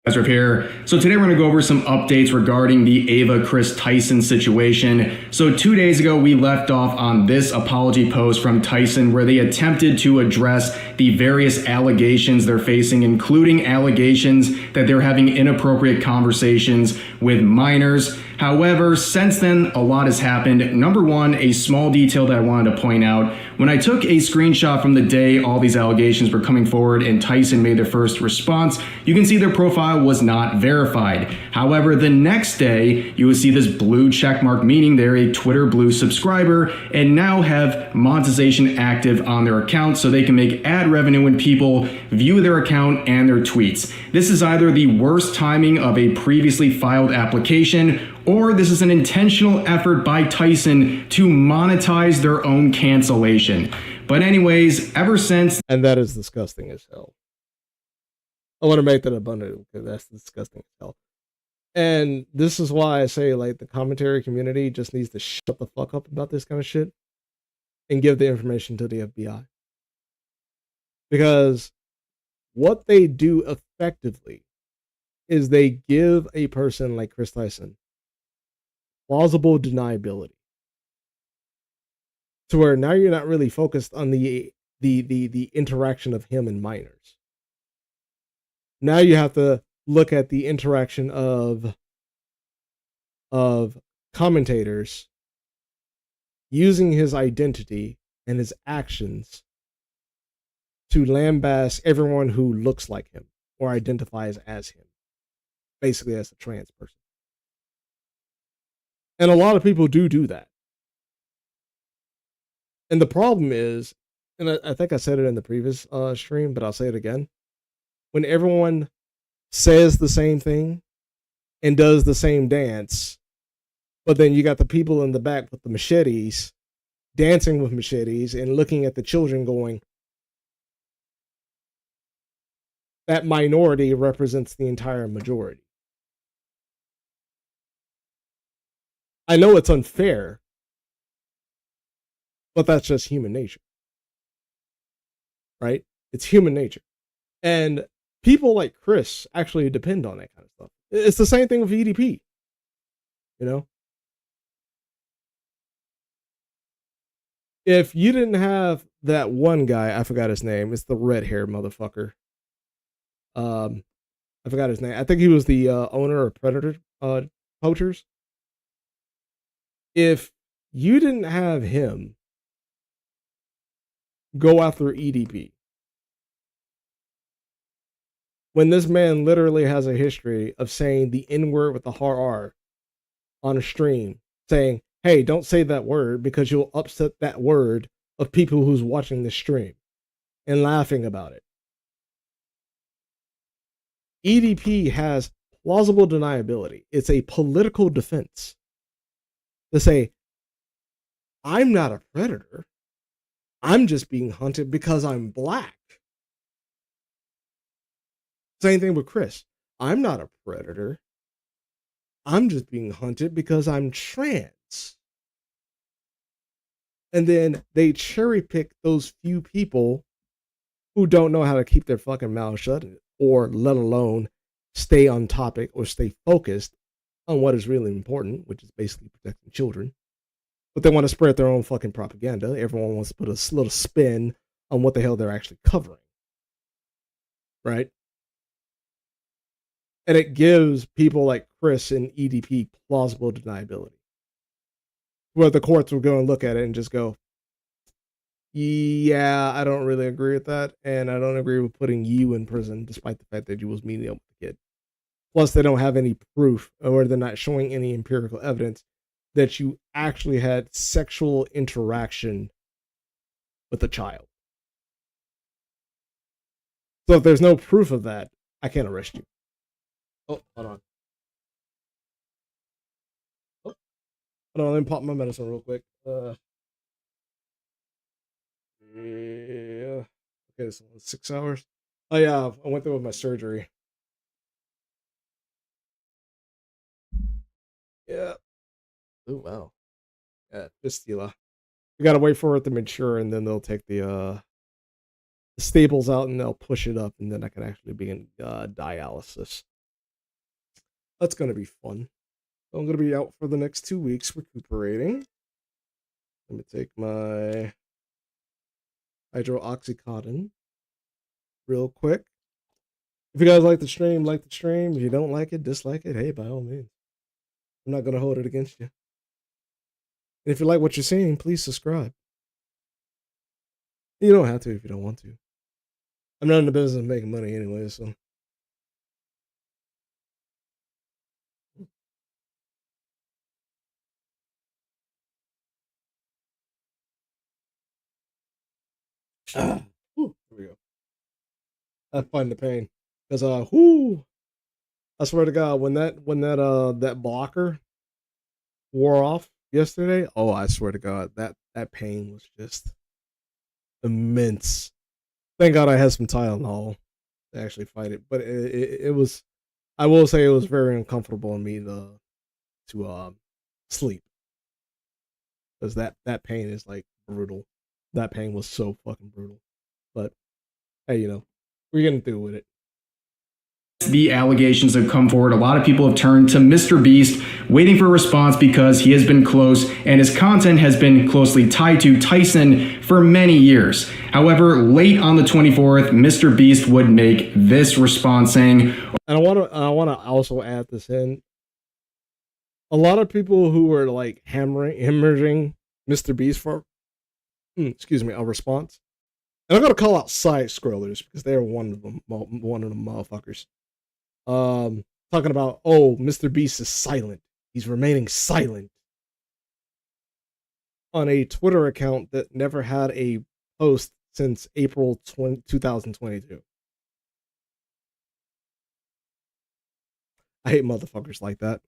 Ezra here. So today we're going to go over some updates regarding the Ava Chris Tyson situation. So 2 days ago we left off on this apology post from Tyson where they attempted to address the various allegations they're facing, including allegations that they're having inappropriate conversations with minors. However, since then, a lot has happened. Number one, a small detail that I wanted to point out. When I took a screenshot from the day all these allegations were coming forward and Tyson made their first response, you can see their profile was not verified. However, the next day, you will see this blue checkmark, meaning they're a Twitter Blue subscriber and now have monetization active on their account so they can make ad revenue when people view their account and their tweets. This is either the worst timing of a previously filed application, or this is an intentional effort by Tyson to monetize their own cancellation. But anyways, ever since... And that is disgusting as hell. I want to make that abundant because that's disgusting as hell. And this is why I say, like, the commentary community just needs to shut the fuck up about this kind of shit and give the information to the FBI. Because what they do effectively is they give a person like Chris Tyson plausible deniability, to where now you're not really focused on the interaction of him and minors. Now you have to look at the interaction of commentators using his identity and his actions to lambast everyone who looks like him or identifies as him, basically as a trans person. And a lot of people do that. And the problem is, and I think I said it in the previous stream, but I'll say it again. When everyone says the same thing and does the same dance, but then you got the people in the back with the machetes, dancing with machetes and looking at the children going, that minority represents the entire majority. I know it's unfair, but that's just human nature, right? It's human nature. And people like Chris actually depend on that kind of stuff. It's the same thing with EDP, you know? If you didn't have that one guy, I forgot his name, it's the red-haired motherfucker. I forgot his name. I think he was the owner of Predator Poachers. If you didn't have him go after EDP, when this man literally has a history of saying the N-word with the hard R on a stream, saying, hey, don't say that word because you'll upset that word of people who's watching this stream, and laughing about it. EDP has plausible deniability. It's a political defense to say, I'm not a predator. I'm just being hunted because I'm black. Same thing with Chris. I'm not a predator. I'm just being hunted because I'm trans. And then they cherry pick those few people who don't know how to keep their fucking mouth shut, or let alone stay on topic or stay focused on what is really important, which is basically protecting children. But they want to spread their own fucking propaganda. Everyone wants to put a little spin on what the hell they're actually covering. Right? And it gives people like Chris and EDP plausible deniability, where the courts will go and look at it and just go, yeah, I don't really agree with that, and I don't agree with putting you in prison despite the fact that you was meeting up with the kid. Plus, they don't have any proof, or they're not showing any empirical evidence that you actually had sexual interaction with a child. So if there's no proof of that, I can't arrest you. Oh, hold on. Oh, hold on, let me pop my medicine real quick. Yeah. Okay, so 6 hours. Oh yeah, I went through with my surgery. Yeah. Oh wow. Yeah, fistula. You gotta wait for it to mature, and then they'll take the staples out and they'll push it up, and then I can actually be in dialysis. That's gonna be fun. I'm gonna be out for the next 2 weeks recuperating. Let me take my hydroxycodone real quick. If you guys like the stream, like the stream. If you don't like it, dislike it. Hey, by all means. I'm not gonna hold it against you. And if you like what you're seeing, please subscribe. You don't have to if you don't want to. I'm not in the business of making money anyway, so. Here we go. I find the pain. Because I swear to God, when that blocker wore off yesterday, oh, I swear to God, that pain was just immense. Thank God I had some Tylenol to actually fight it, but it was, I will say, it was very uncomfortable on me to sleep, because that pain is like brutal. That pain was so fucking brutal. But hey, we're getting through with it. The allegations have come forward. A lot of people have turned to Mr. Beast, waiting for a response because he has been close and his content has been closely tied to Tyson for many years. However, late on the 24th, Mr. Beast would make this response saying, and I want to also add this in. A lot of people who were like hemorrhaging Mr. Beast for, a response. And I'm gonna call out side scrollers because they're one of them motherfuckers. Talking about, oh, Mr. Beast is silent. He's remaining silent on a Twitter account that never had a post since April 2022. I hate motherfuckers like that.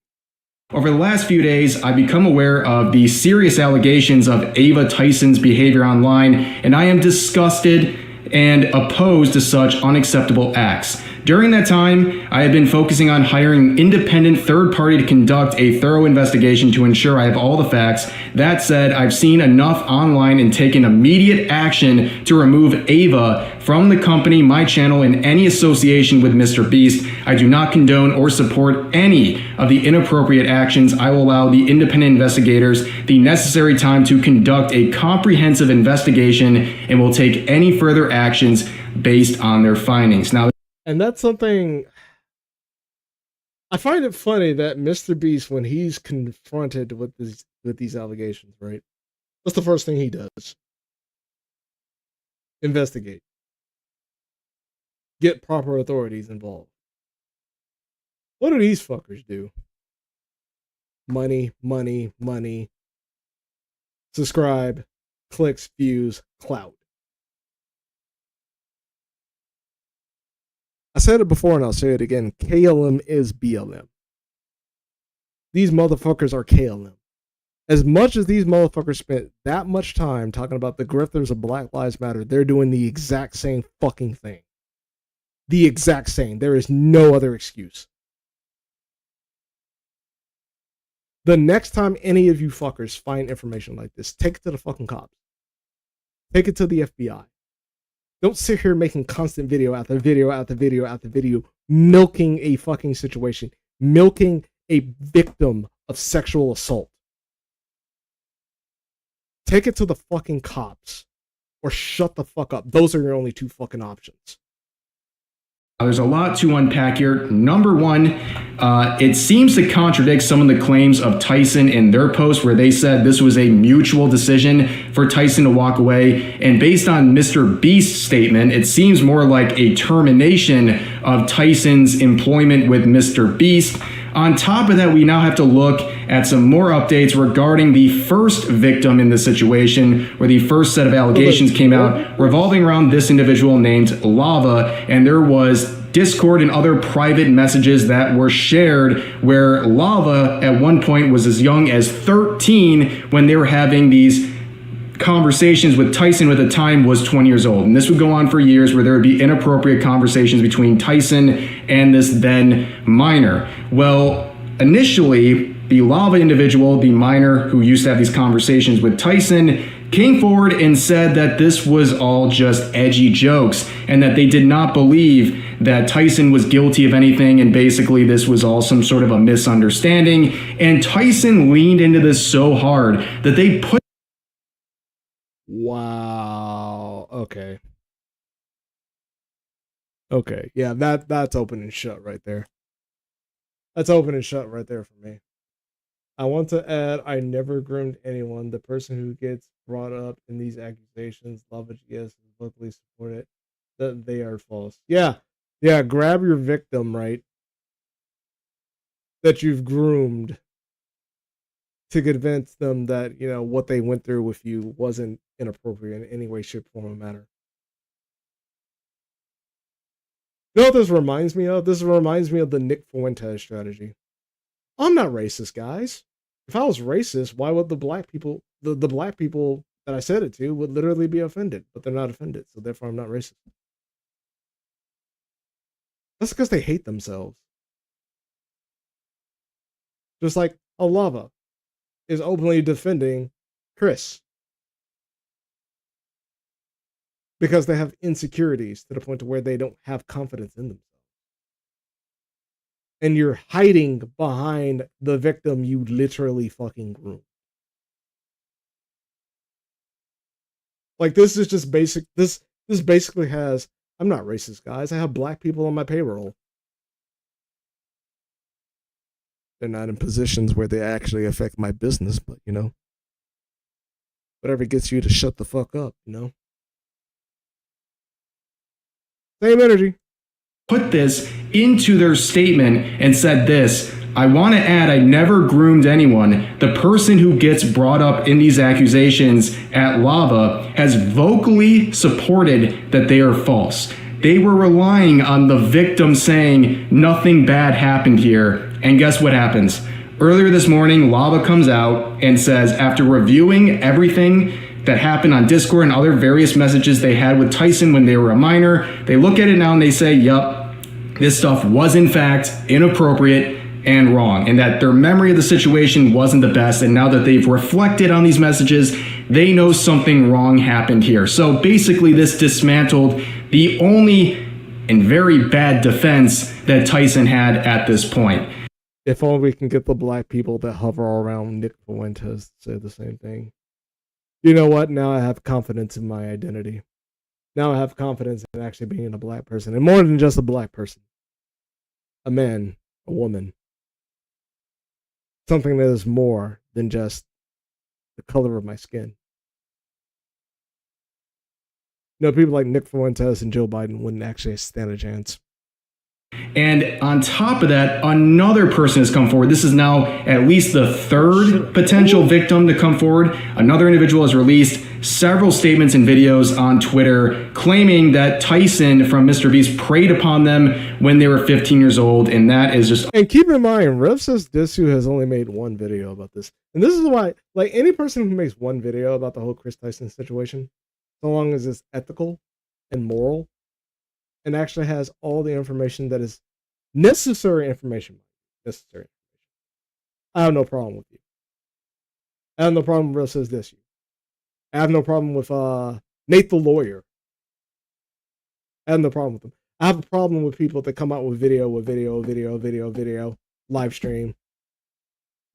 over the last few days, I've become aware of the serious allegations of Ava Tyson's behavior online, and I am disgusted and opposed to such unacceptable acts. During that time, I have been focusing on hiring independent third party to conduct a thorough investigation to ensure I have all the facts. That said, I've seen enough online and taken immediate action to remove Ava from the company, my channel, and any association with Mr. Beast. I do not condone or support any of the inappropriate actions. I will allow the independent investigators the necessary time to conduct a comprehensive investigation and will take any further actions based on their findings. Now, and that's something I find it funny that Mr. Beast, when he's confronted with these allegations, right? What's the first thing he does? Investigate. Get proper authorities involved. What do these fuckers do? Money, money, money. Subscribe, clicks, views, clout. I said it before and I'll say it again. KLM is BLM. These motherfuckers are KLM. As much as these motherfuckers spent that much time talking about the grifters of Black Lives Matter, they're doing the exact same fucking thing. The exact same. There is no other excuse. The next time any of you fuckers find information like this, take it to the fucking cops. Take it to the FBI. Don't sit here making constant video after video after video after video, milking a fucking situation, milking a victim of sexual assault. Take it to the fucking cops or shut the fuck up. Those are your only two fucking options. There's a lot to unpack here. Number one, it seems to contradict some of the claims of Tyson in their post where they said this was a mutual decision for Tyson to walk away. And based on Mr. Beast's statement, it seems more like a termination of Tyson's employment with Mr. Beast. On top of that, we now have to look at some more updates regarding the first victim in the situation, where the first set of allegations came out revolving around this individual named Lava, and there was Discord and other private messages that were shared where Lava at one point was as young as 13 when they were having these conversations with Tyson, who at the time was 20 years old. And this would go on for years, where there would be inappropriate conversations between Tyson and this then minor. Well, initially, the Lava individual, the minor who used to have these conversations with Tyson, came forward and said that this was all just edgy jokes and that they did not believe that Tyson was guilty of anything, and basically this was all some sort of a misunderstanding. And Tyson leaned into this so hard that they put... Wow. Okay. Okay. Yeah, that's open and shut right there. That's open and shut right there for me. I want to add, I never groomed anyone. The person who gets brought up in these accusations, Lava GS, is locally supported, that they are false. Yeah. Yeah, grab your victim, right? That you've groomed to convince them that, you know, what they went through with you wasn't inappropriate in any way, shape, form, or manner. You know what this reminds me of? This reminds me of the Nick Fuentes strategy. I'm not racist, guys. If I was racist, why would the black people, the black people that I said it to would literally be offended, but they're not offended, so therefore I'm not racist. That's because they hate themselves. Just like Lava is openly defending Chris. Because they have insecurities to the point to where they don't have confidence in themselves. And you're hiding behind the victim you literally fucking groomed. Like, this is just basic. This basically has, I'm not racist, guys. I have black people on my payroll. They're not in positions where they actually affect my business, but, you know, whatever gets you to shut the fuck up, you know? Same energy. Put this into their statement and said this: I want to add, I never groomed anyone. The person who gets brought up in these accusations at Lava has vocally supported that they are false. They were relying on the victim saying nothing bad happened here. And guess what happens? Earlier this morning, Lava comes out and says, after reviewing everything that happened on Discord and other various messages they had with Tyson when they were a minor, they look at it now and they say, yup, this stuff was in fact inappropriate and wrong, and that their memory of the situation wasn't the best, and now that they've reflected on these messages, they know something wrong happened here. So basically this dismantled the only and very bad defense that Tyson had at this point. If only we can get the black people that hover around Nick Fuentes to say the same thing. You know what? Now I have confidence in my identity. Now I have confidence in actually being a black person, and more than just a black person. A man, a woman. Something that is more than just the color of my skin. You know, people like Nick Fuentes and Joe Biden wouldn't actually stand a chance. And on top of that, another person has come forward. This is now at least the third potential victim to come forward. Another individual has released several statements and videos on Twitter claiming that Tyson from Mr. Beast preyed upon them when they were 15 years old, and that is just... And keep in mind, Rev Says Disu has only made one video about this. And this is why, like, any person who makes one video about the whole Chris Tyson situation, so long as it's ethical and moral, and actually has all the information that is necessary information. I have no problem with you. I have no problem with Rev Says Disu. I have no problem with Nate the Lawyer. I have no problem with them. I have a problem with people that come out with video, live stream,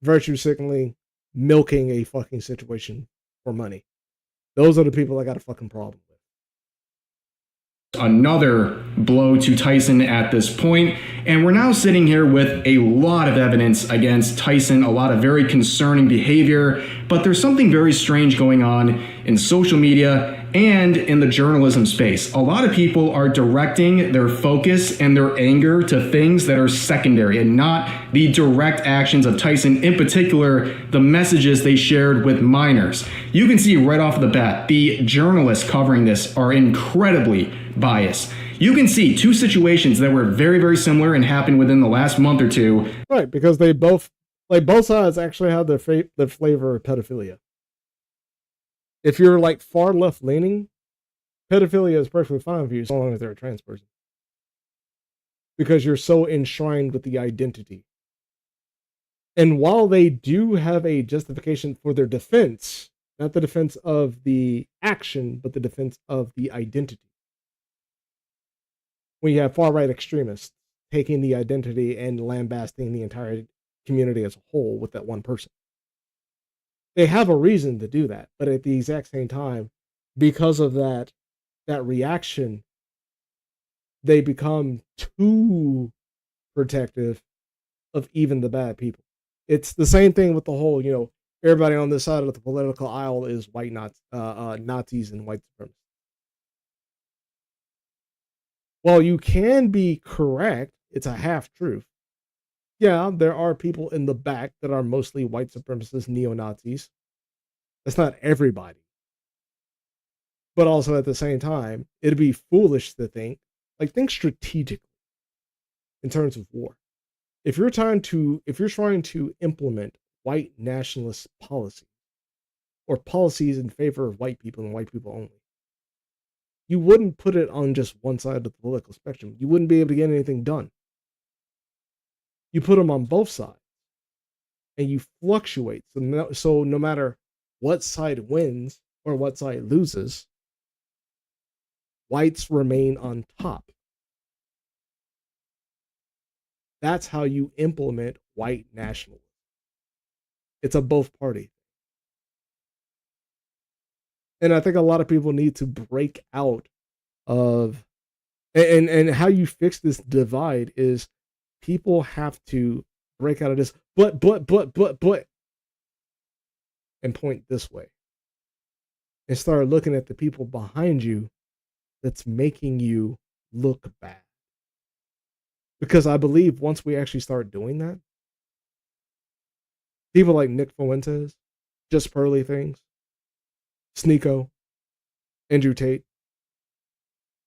virtue signaling, milking a fucking situation for money. Those are the people I got a fucking problem with. Another blow to Tyson at this point, and we're now sitting here with a lot of evidence against Tyson, a lot of very concerning behavior, but there's something very strange going on in social media and in the journalism space. A lot of people are directing their focus and their anger to things that are secondary and not the direct actions of Tyson, in particular, the messages they shared with minors. You can see right off the bat, the journalists covering this are incredibly biased. You can see two situations that were very, very similar and happened within the last month or two. Right, because they both, like, both sides actually have the flavor of pedophilia. If you're like far left leaning, pedophilia is perfectly fine for you so long as they're a trans person. Because you're so enshrined with the identity. And while they do have a justification for their defense, not the defense of the action, but the defense of the identity. When you have far-right extremists taking the identity and lambasting the entire community as a whole with that one person. They have a reason to do that, but at the exact same time, because of that reaction, they become too protective of even the bad people. It's the same thing with the whole, everybody on this side of the political aisle is white Nazis and white supremacists. While you can be correct, it's a half-truth. Yeah, there are people in the back that are mostly white supremacists, neo-Nazis. That's not everybody. But also at the same time, it'd be foolish to think strategically in terms of war. If you're trying to implement white nationalist policy or policies in favor of white people and white people only, you wouldn't put it on just one side of the political spectrum. You wouldn't be able to get anything done. You put them on both sides, and you fluctuate. So no matter what side wins or what side loses, whites remain on top. That's how you implement white nationalism. It's a both party. And I think a lot of people need to break out of, and how you fix this divide is people have to break out of this, but, and point this way. And start looking at the people behind you that's making you look bad. Because I believe once we actually start doing that, people like Nick Fuentes, Just Pearly Things, Sneeko, Andrew Tate,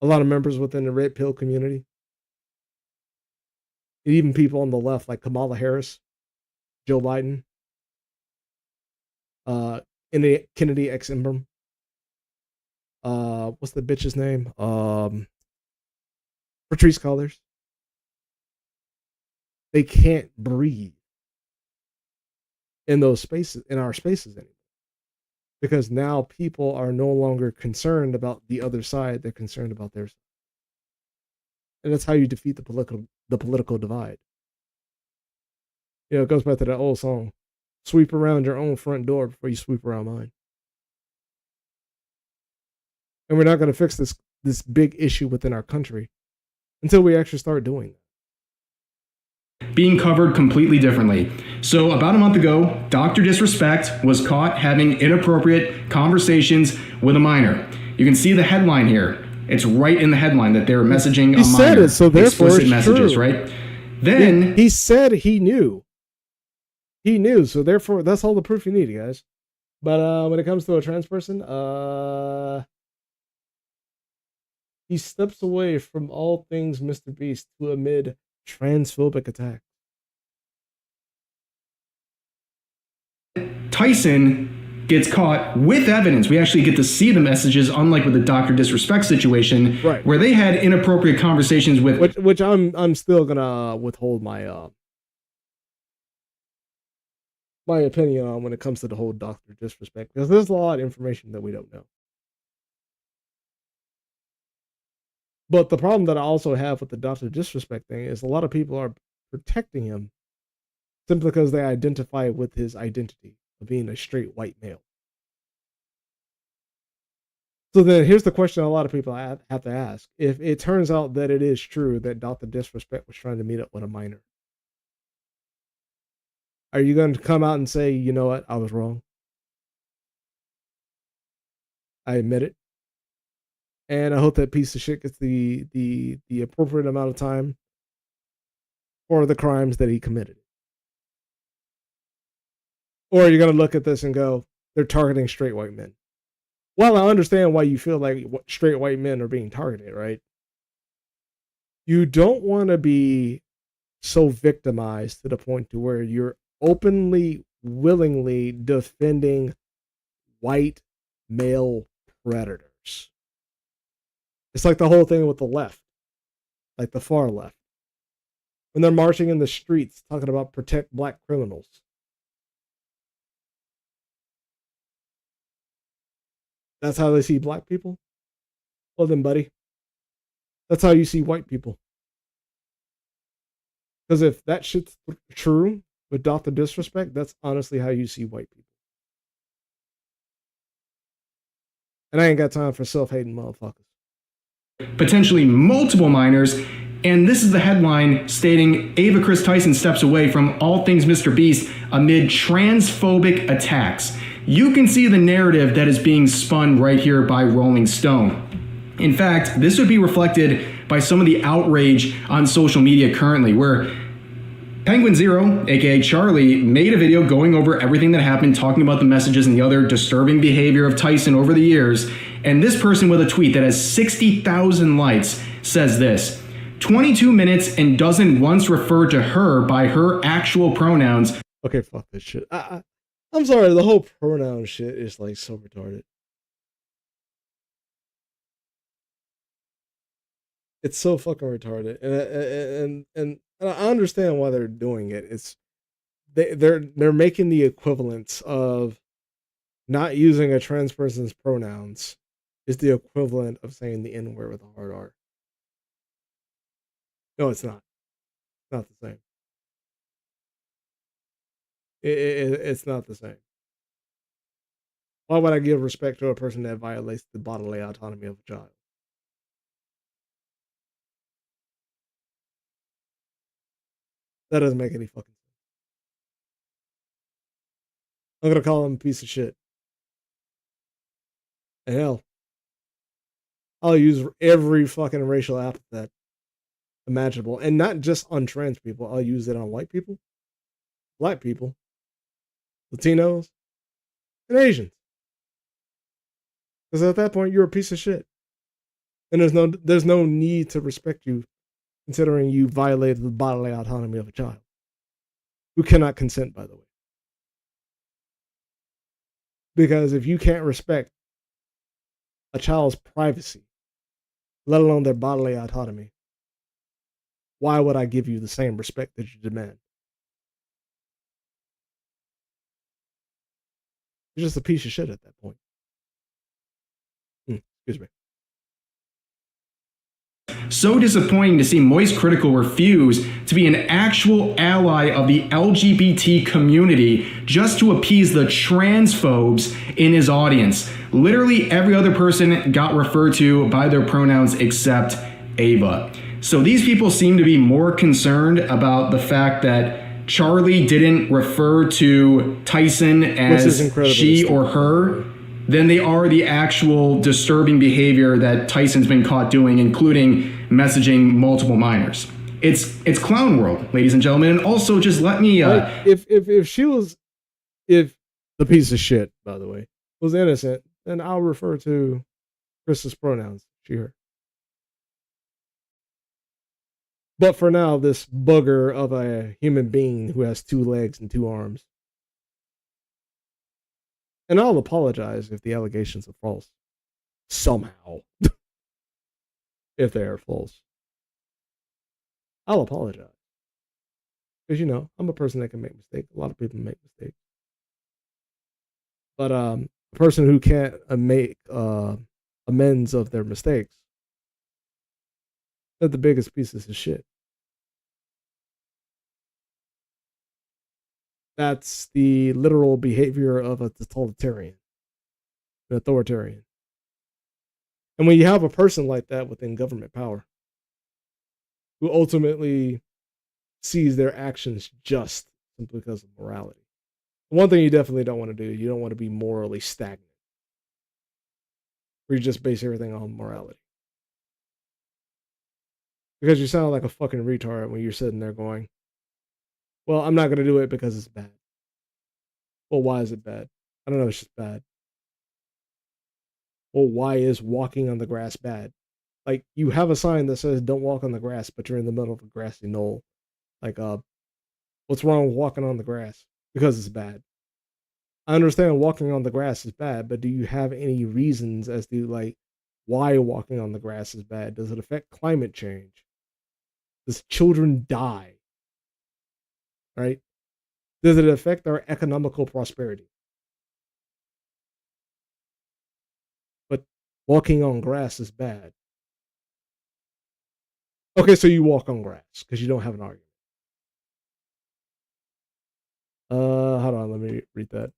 a lot of members within the Red Pill community, and even people on the left like Kamala Harris, Joe Biden, Kennedy X Ingram, what's the bitch's name? Patrice Cullors. They can't breathe in those spaces, in our spaces anymore. Because now people are no longer concerned about the other side, they're concerned about their side. And that's how you defeat the political divide. It goes back to that old song, sweep around your own front door before you sweep around mine. And we're not going to fix this big issue within our country until we actually start doing that. Being covered completely differently. So about a month ago, Dr. Disrespect was caught having inappropriate conversations with a minor. You can see the headline here. It's right in the headline that they were messaging a minor. He said it, so therefore explicit messages, true. Right? Then he said he knew. He knew, so therefore that's all the proof you need, guys. But when it comes to a trans person, he steps away from all things Mr. Beast to amid transphobic attack. Tyson gets caught with evidence. We actually get to see the messages, unlike with the Dr. Disrespect situation, right, where they had inappropriate conversations with... Which I'm still gonna withhold my my opinion on when it comes to the whole Dr. Disrespect, because there's a lot of information that we don't know. But the problem that I also have with the Dr. Disrespect thing is a lot of people are protecting him simply because they identify with his identity of being a straight white male. So then here's the question a lot of people have to ask. If it turns out that it is true that Dr. Disrespect was trying to meet up with a minor, are you going to come out and say, you know what, I was wrong? I admit it. And I hope that piece of shit gets the appropriate amount of time for the crimes that he committed. Or are you going to look at this and go, they're targeting straight white men? Well, I understand why you feel like straight white men are being targeted, right? You don't want to be so victimized to the point to where you're openly, willingly defending white male predators. It's like the whole thing with the left, like the far left. When they're marching in the streets talking about protect black criminals. That's how they see black people? Well then, buddy, that's how you see white people. Because if that shit's true with Dr. Disrespect, that's honestly how you see white people. And I ain't got time for self-hating motherfuckers. Potentially multiple minors, and this is the headline stating Ava Chris Tyson steps away from all things Mr. Beast amid transphobic attacks. You can see the narrative that is being spun right here by Rolling Stone. In fact, this would be reflected by some of the outrage on social media currently, where Penguin Zero, aka Charlie, made a video going over everything that happened, talking about the messages and the other disturbing behavior of Tyson over the years. And this person with a tweet that has 60,000 likes says this: 22 minutes and doesn't once refer to her by her actual pronouns. Okay, fuck this shit. I'm sorry, the whole pronoun shit is like so retarded. It's so fucking retarded, and I understand why they're doing it. It's they're making the equivalence of not using a trans person's pronouns is the equivalent of saying the N word with a hard R. No, it's not. It's not the same. It's not the same. Why would I give respect to a person that violates the bodily autonomy of a child? That doesn't make any fucking sense. I'm gonna call him a piece of shit. And hell, I'll use every fucking racial epithet imaginable, and not just on trans people. I'll use it on white people, black people, Latinos, and Asians. Because at that point, you're a piece of shit, and there's no need to respect you, considering you violated the bodily autonomy of a child, who cannot consent, by the way. Because if you can't respect a child's privacy, let alone their bodily autonomy, why would I give you the same respect that you demand? You're just a piece of shit at that point. Excuse me. So disappointing to see Moist Critical refuse to be an actual ally of the LGBT community just to appease the transphobes in his audience. Literally every other person got referred to by their pronouns except Ava. So these people seem to be more concerned about the fact that Charlie didn't refer to Tyson as she or her than they are the actual disturbing behavior that Tyson's been caught doing, including messaging multiple minors. It's clown world, ladies and gentlemen. And also, just let me if the piece of shit by the way, was innocent, then I'll refer to Chris's pronouns, she, her. But for now, this bugger of a human being who has 2 legs and 2 arms. And I'll apologize if the allegations are false. Somehow. If they are false. I'll apologize. Because, you know, I'm a person that can make mistakes. A lot of people make mistakes. But a person who can't make amends of their mistakes, they're the biggest pieces of shit. That's the literal behavior of a totalitarian, an authoritarian. And when you have a person like that within government power, who ultimately sees their actions just simply because of morality. One thing you definitely don't want to do, you don't want to be morally stagnant, where you just base everything on morality. Because you sound like a fucking retard when you're sitting there going, well, I'm not going to do it because it's bad. Well, why is it bad? I don't know, it's just bad. Well, why is walking on the grass bad? Like, you have a sign that says don't walk on the grass, but you're in the middle of a grassy knoll. Like, what's wrong with walking on the grass? Because it's bad. I understand walking on the grass is bad, but do you have any reasons as to, like, why walking on the grass is bad? Does it affect climate change? Does children die? Right? Does it affect our economical prosperity? But walking on grass is bad. Okay, so you walk on grass because you don't have an argument. Hold on, let me read that.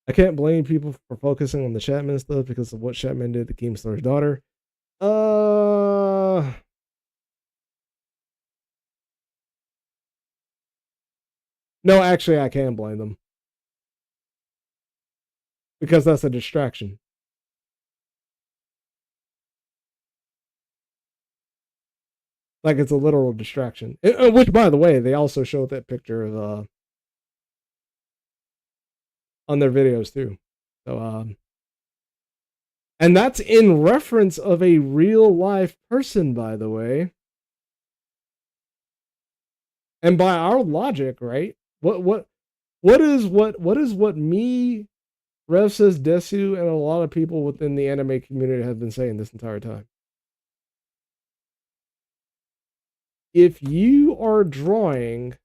I can't blame people for focusing on the Chapman stuff because of what Chapman did to Keemstar's daughter. No, actually, I can blame them. Because that's a distraction. Like, it's a literal distraction. Which, by the way, they also showed that picture of, on their videos, too. So, and that's in reference of a real life person, by the way. And by our logic, right? What is what me, Rev says Desu, and a lot of people within the anime community have been saying this entire time? If you are drawing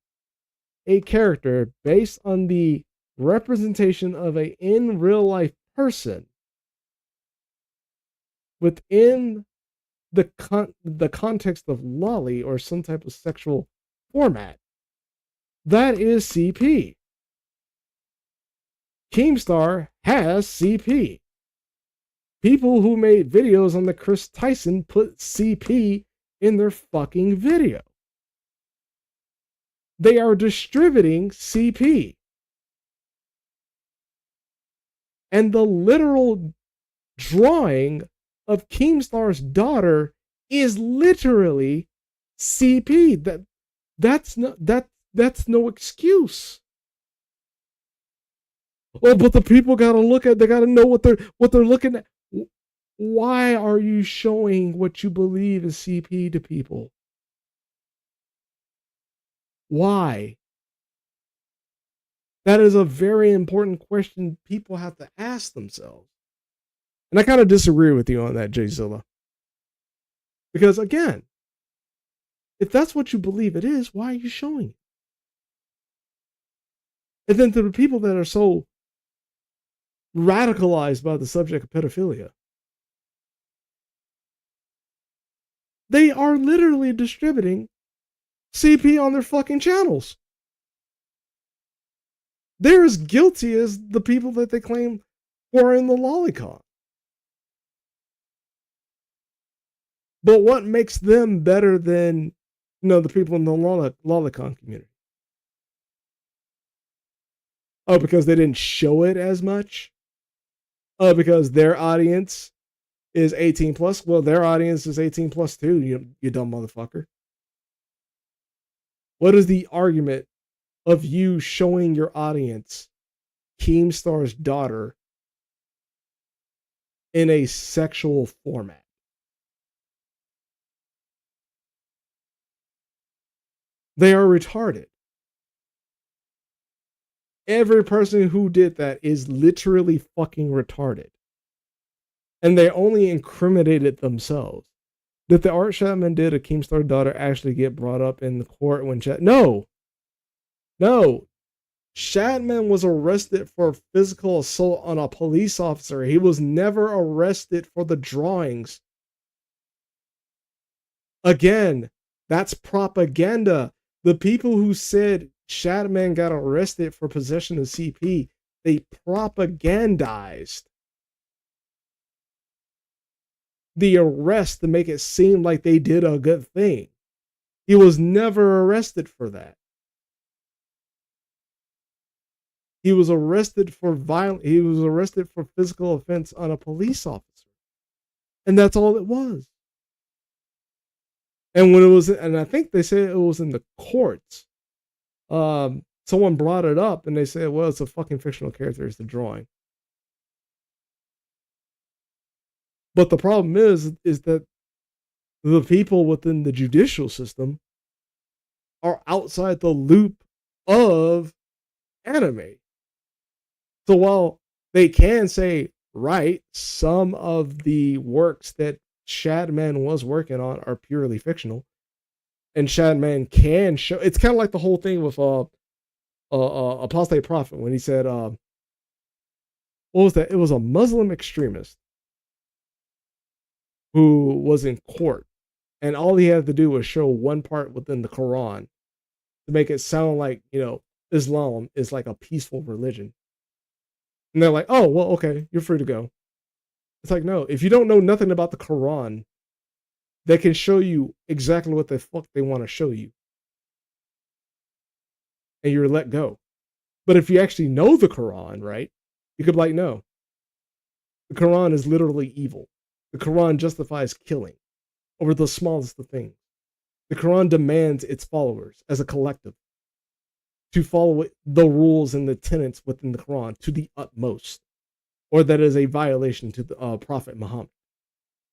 a character based on the representation of a in real life person within the context of lolly or some type of sexual format, that is CP. Keemstar has CP. People who made videos on the Chris Tyson put CP in their fucking video. They are distributing CP. And the literal drawing of Keemstar's daughter is literally CP. That's no excuse. Oh, but the people gotta look at. They gotta know what they're looking at. Why are you showing what you believe is CP to people? Why? That is a very important question people have to ask themselves. And I kind of disagree with you on that, Jay Zilla. Because again, if that's what you believe it is, why are you showing it? And then to the people that are so radicalized by the subject of pedophilia, they are literally distributing CP on their fucking channels. They're as guilty as the people that they claim were in the lolicon. But what makes them better than, the people in the lolicon community? Oh, because they didn't show it as much? Oh, because their audience is 18 plus? Well, their audience is 18 plus too, you dumb motherfucker. What is the argument of you showing your audience Keemstar's daughter in a sexual format. They are retarded. Every person who did that is literally fucking retarded. And they only incriminated themselves. Did the Art Chapman did a Keemstar daughter actually get brought up in the court when No. Shatman was arrested for physical assault on a police officer. He was never arrested for the drawings. Again, that's propaganda. The people who said Shatman got arrested for possession of CP, they propagandized the arrest to make it seem like they did a good thing. He was never arrested for that. He was arrested for he was arrested for physical offense on a police officer. And that's all it was. And when it was, and I think they said it was in the courts, someone brought it up and they said, well, it's a fucking fictional character, it's a drawing. But the problem is that the people within the judicial system are outside the loop of anime. So while they can say, right, some of the works that Shadman was working on are purely fictional, and Shadman can show, it's kind of like the whole thing with Apostate Prophet when he said, what was that? It was a Muslim extremist who was in court, and all he had to do was show one part within the Quran to make it sound like, Islam is like a peaceful religion. And they're like, oh, well, okay, you're free to go. It's like, no, if you don't know nothing about the Quran, they can show you exactly what the fuck they want to show you. And you're let go. But if you actually know the Quran, right, you could be like, no, the Quran is literally evil. The Quran justifies killing over the smallest of things. The Quran demands its followers as a collective to follow the rules and the tenets within the Quran to the utmost, or that is a violation to the Prophet Muhammad,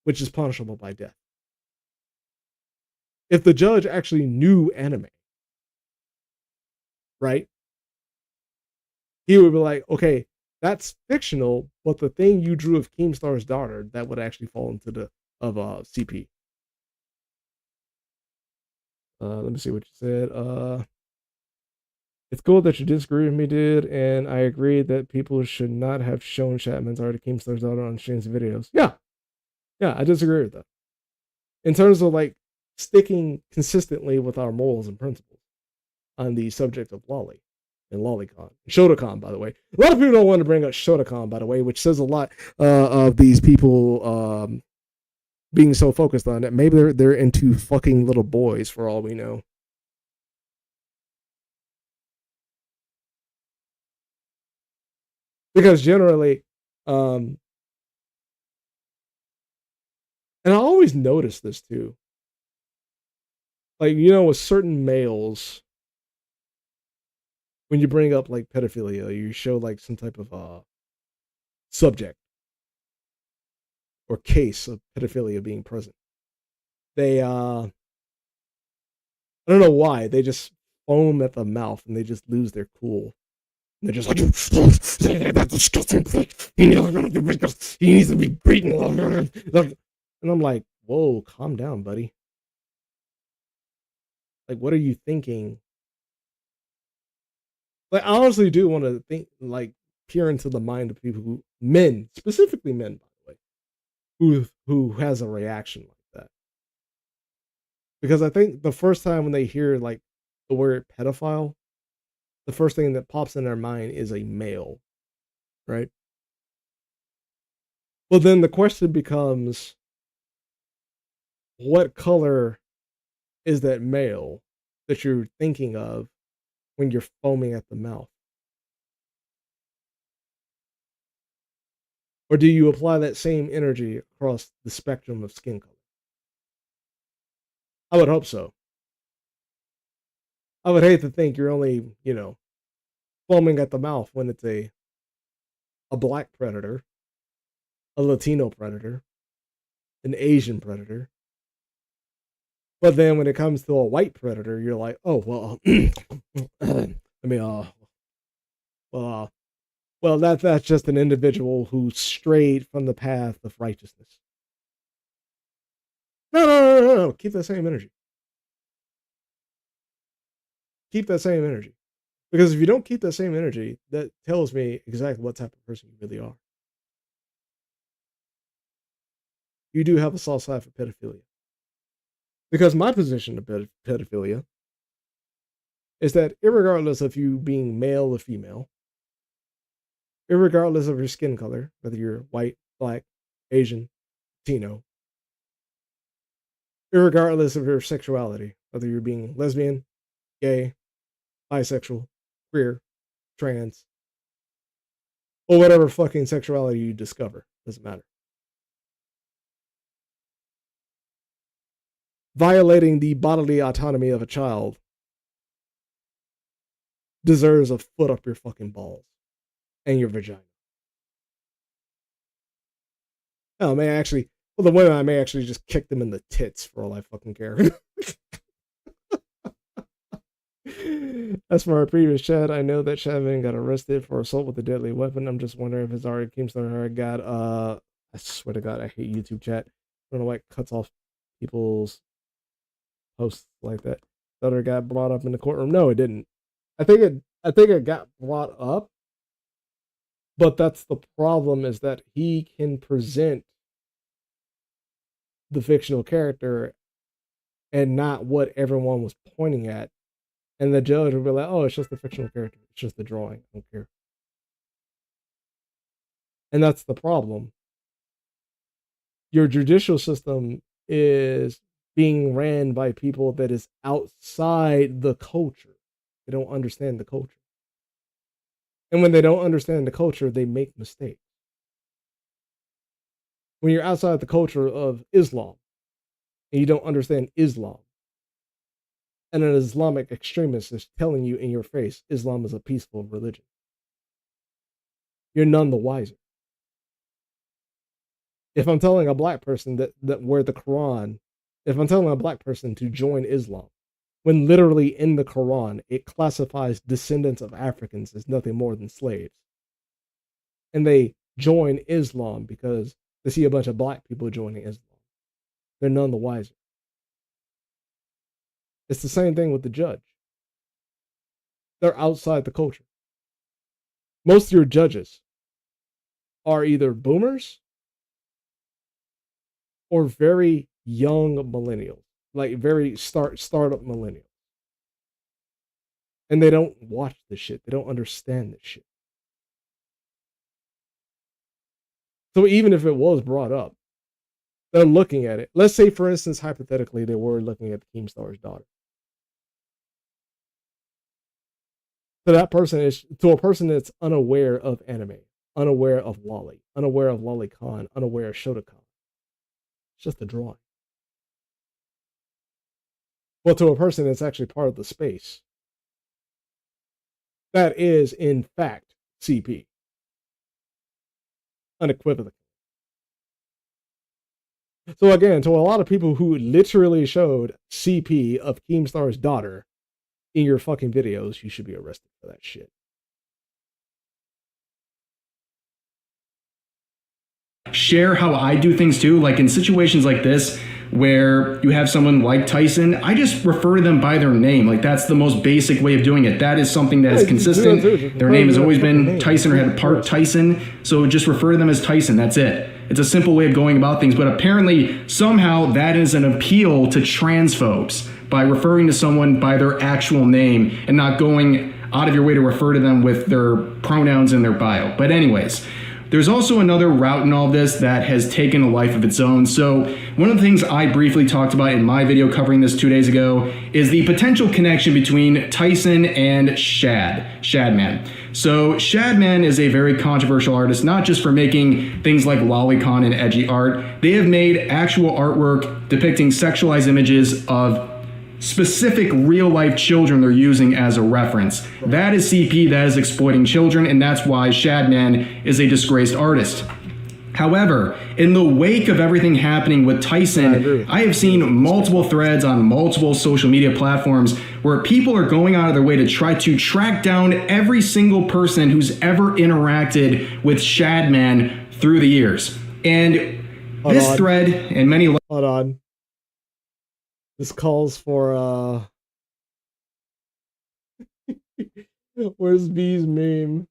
which is punishable by death. If the judge actually knew anime, right, he would be like, okay, that's fictional, but the thing you drew of Keemstar's daughter, that would actually fall into the of CP. Let me see what you said. It's cool that you disagree with me, dude, and I agree that people should not have shown Chapman's art to Keemstar's daughter on streams and videos. Yeah, I disagree with that. In terms of like sticking consistently with our morals and principles on the subject of lolly and lolicon, Shotokan, by the way. A lot of people don't want to bring up Shotokan, by the way, which says a lot of these people being so focused on it. Maybe they're into fucking little boys for all we know. Because generally, and I always notice this too. Like, with certain males, when you bring up like pedophilia, you show like some type of subject or case of pedophilia being present. They I don't know why, they just foam at the mouth and they just lose their cool. And they're just like, that's disgusting. He needs to be beaten. And I'm like, whoa, calm down, buddy. Like, what are you thinking? Like, I honestly do want to think, like, peer into the mind of people men, specifically men, by the way, who has a reaction like that. Because I think the first time when they hear like the word pedophile, the first thing that pops in their mind is a male, right? Well, then the question becomes, what color is that male that you're thinking of when you're foaming at the mouth? Or do you apply that same energy across the spectrum of skin color? I would hope so. I would hate to think you're only, foaming at the mouth when it's a black predator, a Latino predator, an Asian predator. But then when it comes to a white predator, you're like, oh, well, that's just an individual who strayed from the path of righteousness. No. Keep that same energy. Keep that same energy. Because if you don't keep that same energy, that tells me exactly what type of person you really are. You do have a soft side for pedophilia. Because my position of pedophilia is that irregardless of you being male or female, irregardless of your skin color, whether you're white, black, Asian, Latino, irregardless of your sexuality, whether you're being lesbian, gay, bisexual, queer, trans, or whatever fucking sexuality you discover, doesn't matter. Violating the bodily autonomy of a child deserves a foot up your fucking balls and your vagina. Oh, the women, I may actually just kick them in the tits for all I fucking care. As for our previous chat, I know that Shavin got arrested for assault with a deadly weapon. I'm just wondering if his already Keemstar got, I swear to God, I hate YouTube chat. I don't know why it cuts off people's posts like that. That it got brought up in the courtroom. No, it didn't. I think it got brought up, but that's the problem, is that he can present the fictional character and not what everyone was pointing at. And the judge will be like, oh, it's just a fictional character. It's just a drawing. I don't care. And that's the problem. Your judicial system is being ran by people that is outside the culture. They don't understand the culture. And when they don't understand the culture, they make mistakes. When you're outside the culture of Islam and you don't understand Islam, and an Islamic extremist is telling you in your face Islam is a peaceful religion, you're none the wiser. If I'm telling a black person that wear the Quran, if I'm telling a black person to join Islam, when literally in the Quran it classifies descendants of Africans as nothing more than slaves, and they join Islam because they see a bunch of black people joining Islam, they're none the wiser. It's the same thing with the judge. They're outside the culture. Most of your judges are either boomers or very young millennials, like very startup millennials. And they don't watch this shit. They don't understand this shit. So even if it was brought up, they're looking at it. Let's say, for instance, hypothetically, they were looking at the Keemstar's daughter. To a person that's unaware of anime, unaware of Lolly, unaware of Lolicon, unaware of Shotokan, it's just a drawing. But to a person that's actually part of the space, that is, in fact, CP. Unequivocally. So again, to a lot of people who literally showed CP of Keemstar's daughter in your fucking videos, you should be arrested for that shit. Share how I do things too. Like in situations like this, where you have someone like Tyson, I just refer to them by their name. Like that's the most basic way of doing it. That is something that is consistent. Their name has always been Tyson or had part Tyson. So just refer to them as Tyson. That's it. It's a simple way of going about things. But apparently, somehow that is an appeal to transphobes by referring to someone by their actual name and not going out of your way to refer to them with their pronouns in their bio. But anyways, there's also another route in all this that has taken a life of its own. So one of the things I briefly talked about in my video covering this 2 days ago is the potential connection between Tyson and Shadman. So Shadman is a very controversial artist, not just for making things like lolicon and edgy art. They have made actual artwork depicting sexualized images of specific real life children they're using as a reference. That is CP, that is exploiting children, and that's why Shadman is a disgraced artist. However, in the wake of everything happening with Tyson, I have seen multiple threads on multiple social media platforms where people are going out of their way to try to track down every single person who's ever interacted with Shadman through the years. And this thread and many... Hold on. This calls for, where's B's meme?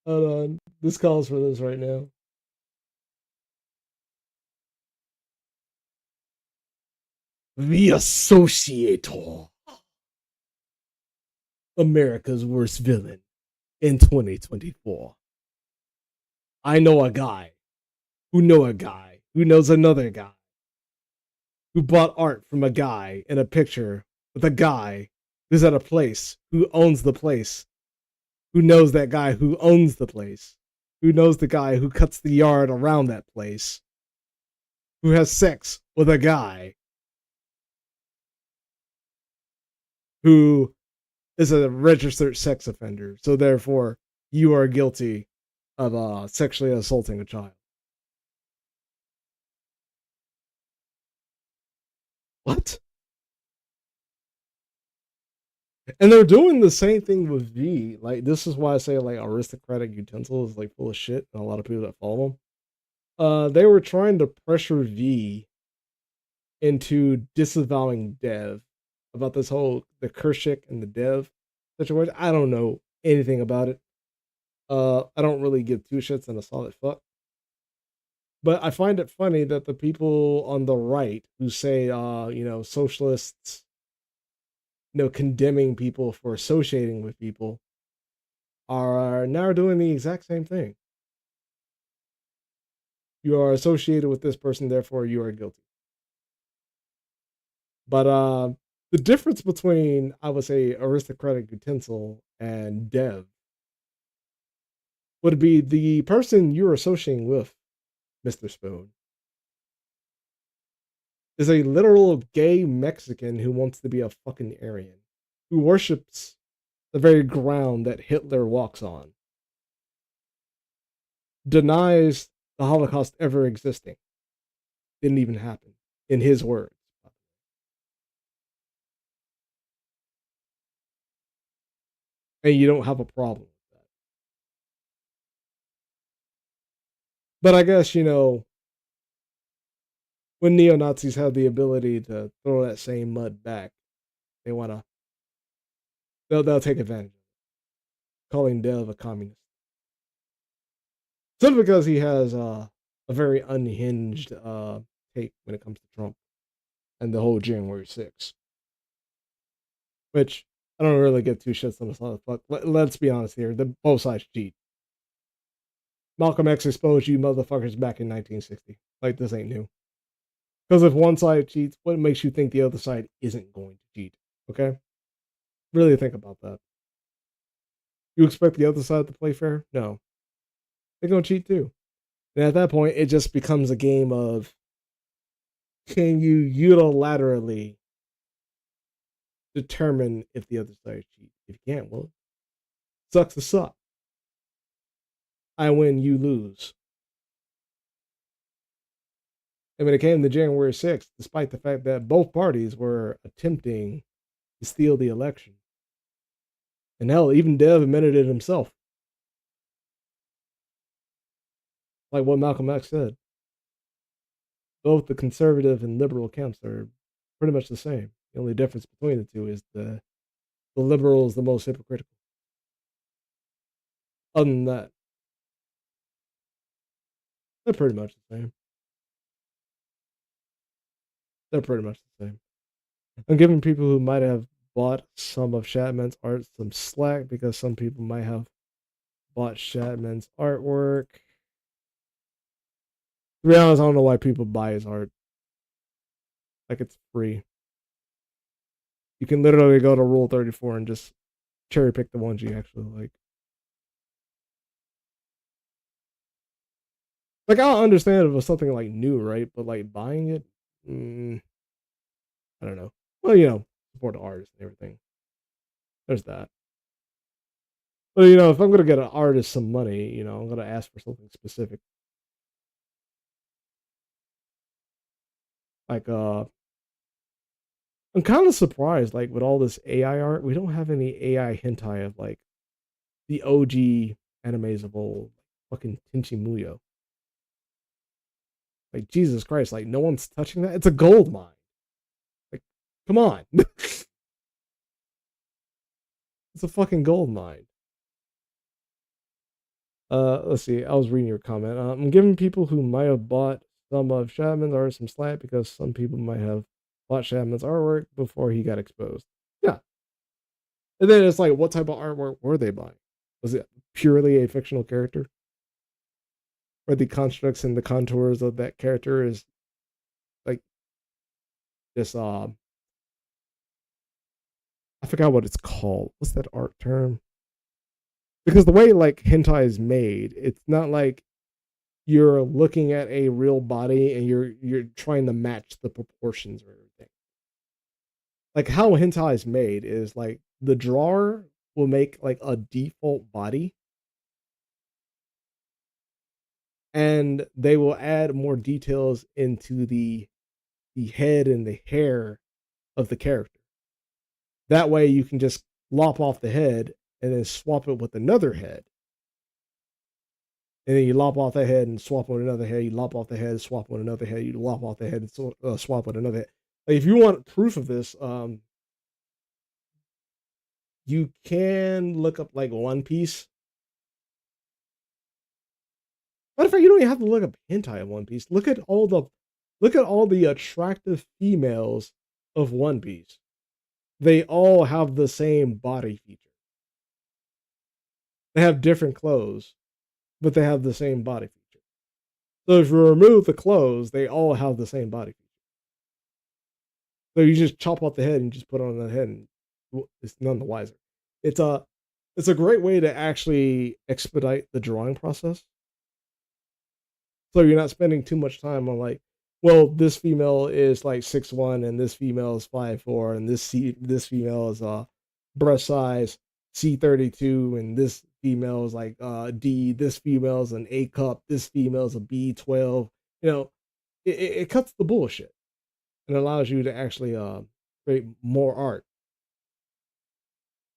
Hold on. This calls for this right now. The Associator. America's worst villain in 2024. I know a guy who knows another guy who bought art from a guy in a picture with a guy who's at a place, who owns the place, who knows that guy who owns the place, who knows the guy who cuts the yard around that place, who has sex with a guy who is a registered sex offender. So therefore, you are guilty of sexually assaulting a child. What? And they're doing the same thing with V. Like, this is why I say, like, aristocratic utensil is, like, full of shit, and a lot of people that follow them. They were trying to pressure V into disavowing Dev about this whole, the Kershik and the Dev situation. I don't know anything about it. I don't really give two shits and a solid fuck. But I find it funny that the people on the right who say, socialists, condemning people for associating with people are now doing the exact same thing. You are associated with this person, therefore you are guilty. But the difference between, I would say, aristocratic utensil and Dev would be the person you're associating with, Mr. Spoon, is a literal gay Mexican who wants to be a fucking Aryan, who worships the very ground that Hitler walks on, denies the Holocaust ever existing, didn't even happen, in his words. And you don't have a problem with that. But I guess, when neo-Nazis have the ability to throw that same mud back, they want to, they'll take advantage of it, calling Dev a communist. Simply because he has a very unhinged take when it comes to Trump and the whole January 6th. Which, I don't really give two shits on the fuck. Let's be honest here, both sides cheat. Malcolm X exposed you motherfuckers back in 1960. Like, this ain't new. Because if one side cheats, what makes you think the other side isn't going to cheat? Okay? Really think about that. You expect the other side to play fair? No. They're going to cheat too. And at that point, it just becomes a game of, can you unilaterally determine if the other side cheats? If you can't, well, sucks to suck. I win, you lose. And when it came to January 6th, despite the fact that both parties were attempting to steal the election, and hell, even Dev admitted it himself. Like what Malcolm X said. Both the conservative and liberal camps are pretty much the same. The only difference between the two is the liberal is the most hypocritical. Other than that, they're pretty much the same. They're pretty much the same. I'm giving people who might have bought some of Shatman's art some slack because some people might have bought Shatman's artwork. To be honest, I don't know why people buy his art. Like, it's free. You can literally go to Rule 34 and just cherry pick the ones you actually like. Like, I don't understand if it was something like new, right? But like buying it, I don't know. Well, support the artist and everything. There's that. But you know, if I'm gonna get an artist some money, you know, I'm gonna ask for something specific. Like I'm kind of surprised, like with all this AI art, we don't have any AI hentai of like the OG animes of old, fucking Tenchi Muyo. Like Jesus Christ, like no one's touching that. It's a gold mine. Like, come on. It's a fucking gold mine. Let's see. I was reading your comment. I'm giving people who might have bought some of Shadman's art some slack because some people might have bought Shadman's artwork before he got exposed. Yeah. And then it's like, what type of artwork were they buying? Was it purely a fictional character? Where the constructs and the contours of that character is like this I forgot what it's called. What's that art term? Because the way like hentai is made, it's not like you're looking at a real body and you're trying to match the proportions or everything. Like how hentai is made is like the drawer will make like a default body and they will add more details into the head and the hair of the character. That way you can just lop off the head and then swap it with another head. And then you lop off the head and swap with another head. You lop off the head, swap with another head. You lop off the head and swap with another head. Like if you want proof of this, you can look up like One Piece. Matter of fact, you don't even have to look up hentai of One Piece. Look at all the attractive females of One Piece. They all have the same body feature. They have different clothes, but they have the same body feature. So if you remove the clothes, they all have the same body feature. So you just chop off the head and just put it on the head, and it's none the wiser. It's a great way to actually expedite the drawing process. So you're not spending too much time on like, well, this female is like 6'1" and this female is 5'4", and this female is breast size C32, and this female is like D, this female is an A cup, this female is a B12. You know, it cuts the bullshit and allows you to actually create more art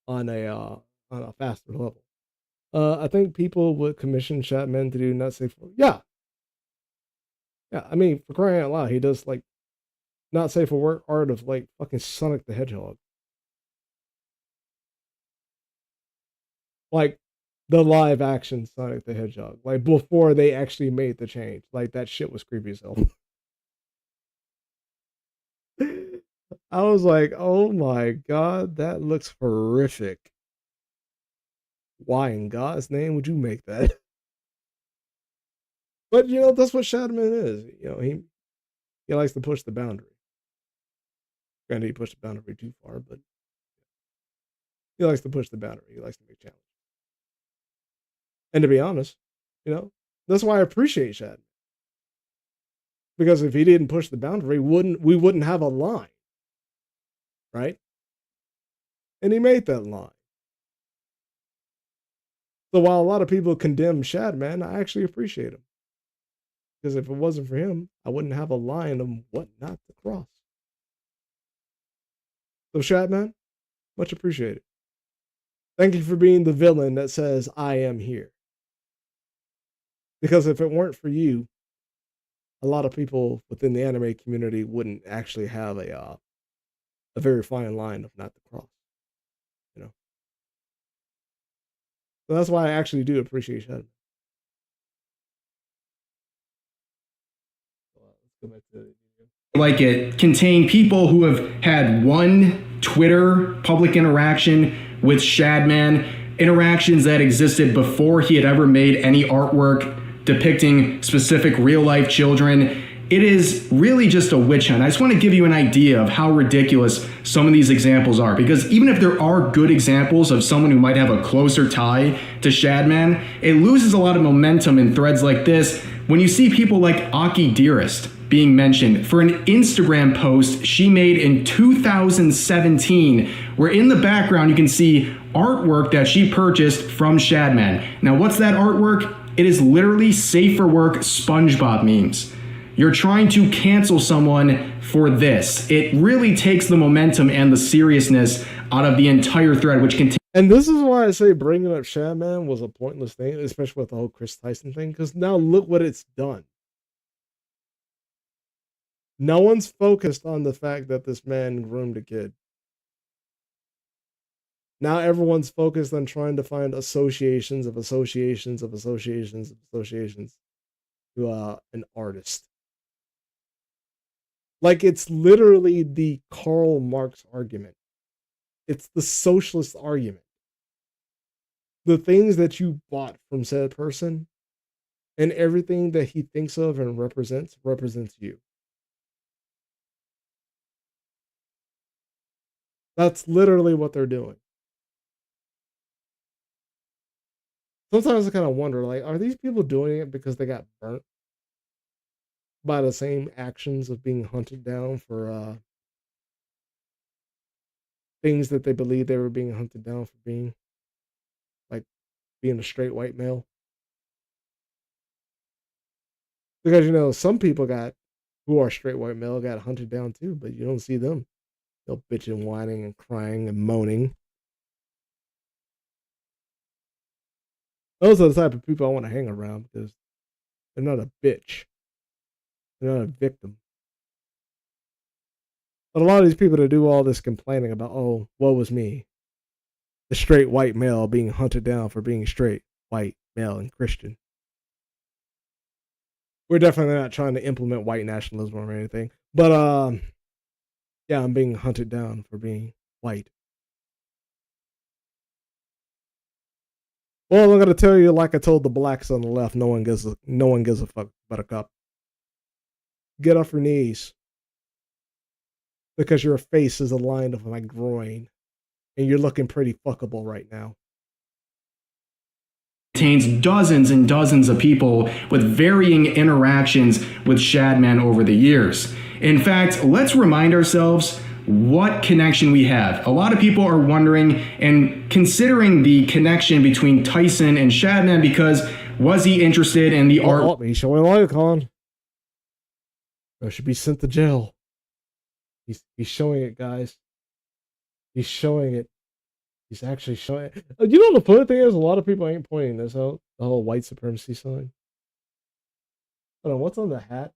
on a faster level. I think people would commission Chapman to do not safe for yeah. I mean, for crying out loud, he does like not safe for work art of like fucking Sonic the Hedgehog. Like the live action Sonic the Hedgehog. Like before they actually made the change. Like that shit was creepy as hell. I was like, oh my god, that looks horrific. Why in God's name would you make that? But you know, that's what Shadman is. You know, he likes to push the boundary. Granted, he pushed the boundary too far, but he likes to push the boundary. He likes to make challenges. And to be honest, you know, that's why I appreciate Shadman. Because if he didn't push the boundary, we wouldn't have a line. Right? And he made that line. So while a lot of people condemn Shadman, I actually appreciate him. Because if it wasn't for him, I wouldn't have a line of what not to cross. So Shadman, much appreciated. Thank you for being the villain that says, I am here. Because if it weren't for you, a lot of people within the anime community wouldn't actually have a very fine line of not to cross. You know? So that's why I actually do appreciate Shadman. Like it contain people who have had one Twitter public interaction with Shadman, interactions that existed before he had ever made any artwork depicting specific real life children. It is really just a witch hunt. I just want to give you an idea of how ridiculous some of these examples are, because even if there are good examples of someone who might have a closer tie to Shadman, it loses a lot of momentum in threads like this When you see people like Aki Dearest being mentioned for an Instagram post she made in 2017, where in the background you can see artwork that she purchased from Shadman. Now, what's that artwork? It is literally safe for work SpongeBob memes. You're trying to cancel someone for this. It really takes the momentum and the seriousness out of the entire thread, which continues. And this is why I say bringing up Shadman was a pointless thing, especially with the whole Chris Tyson thing, because now look what it's done. No one's focused on the fact that this man groomed a kid. Now everyone's focused on trying to find associations of associations of associations of associations to an artist. Like, it's literally the Karl Marx argument. It's the socialist argument. The things that you bought from said person and everything that he thinks of and represents you. That's literally what they're doing. Sometimes I kind of wonder, like, are these people doing it because they got burnt by the same actions of being hunted down for things that they believe they were being hunted down for being? Like, being a straight white male? Because, you know, some people who are straight white male got hunted down too, but you don't see them. They'll bitching, whining, and crying and moaning. Those are the type of people I want to hang around because they're not a bitch. They're not a victim. But a lot of these people that do all this complaining about, oh, woe was me, the straight white male being hunted down for being straight, white, male, and Christian. We're definitely not trying to implement white nationalism or anything. But, yeah, I'm being hunted down for being white. Well, I'm gonna tell you, like I told the blacks on the left, no one gives a fuck but a cup. Get off your knees, because your face is aligned with my groin, and you're looking pretty fuckable right now. Contains dozens and dozens of people with varying interactions with Shadman over the years. In fact, let's remind ourselves what connection we have. A lot of people are wondering and considering the connection between Tyson and Shadman because was he interested in the art? Oh, he's showing an icon. Or should be sent to jail. He's showing it, guys. He's showing it. He's actually showing it. You know the funny thing is, a lot of people ain't pointing this out. The whole white supremacy sign. Hold on, what's on the hat?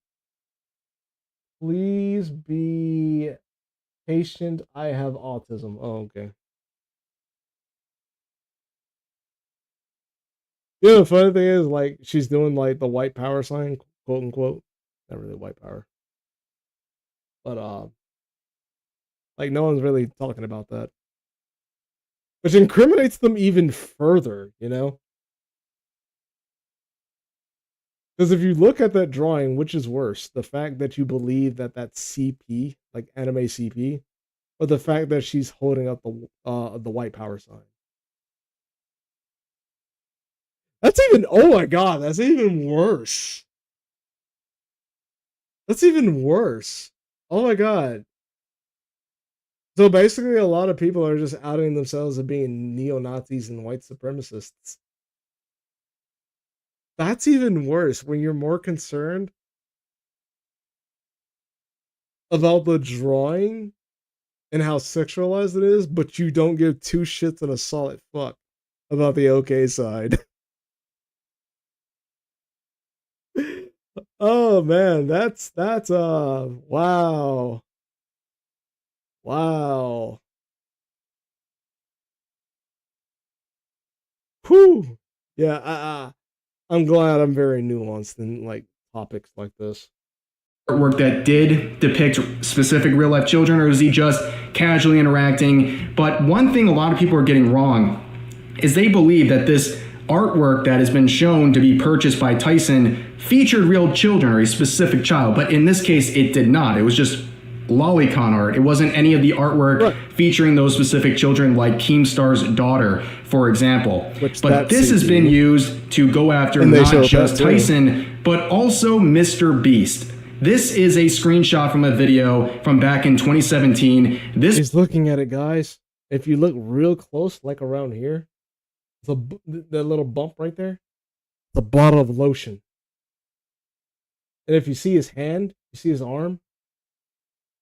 Please be patient. I have autism. Oh, okay. Yeah, the funny thing is, like, she's doing like the white power sign, quote unquote. Not really white power. But like, no one's really talking about that. Which incriminates them even further, you know? Because if you look at that drawing, which is worse? The fact that you believe that that's CP, like anime CP, or the fact that she's holding up the white power sign? That's even, oh my god, that's even worse. That's even worse. Oh my god. So basically, a lot of people are just outing themselves as being neo-Nazis and white supremacists. That's even worse when you're more concerned about the drawing and how sexualized it is, but you don't give two shits and a solid fuck about the okay side. Oh man, that's wow. Wow. Whew. Yeah, I'm glad I'm very nuanced in like topics like this. Artwork that did depict specific real life children, or is he just casually interacting? But one thing a lot of people are getting wrong is they believe that this artwork that has been shown to be purchased by Tyson featured real children or a specific child, but in this case it did not. It was just lolicon art. It wasn't any of the artwork featuring those specific children like Keemstar's daughter, for example. But this has been used to go after not just Tyson, but also Mr. Beast. This is a screenshot from a video from back in 2017. He's looking at it, guys. If you look real close, like around here, the little bump right there, the bottle of lotion. And if you see his hand, you see his arm,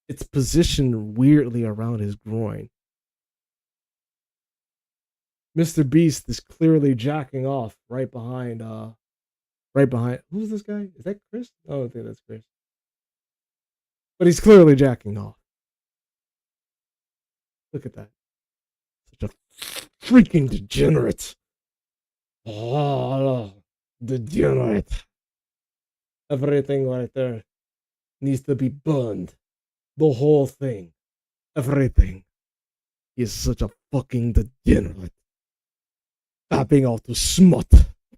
it's positioned weirdly around his groin. Mr. Beast is clearly jacking off right behind. Who's this guy? Is that Chris? I don't think that's Chris. But he's clearly jacking off. Look at that. Such a freaking degenerate. Oh, degenerate. Everything right there needs to be burned. The whole thing. Everything. He is such a fucking degenerate. Tapping out to smut.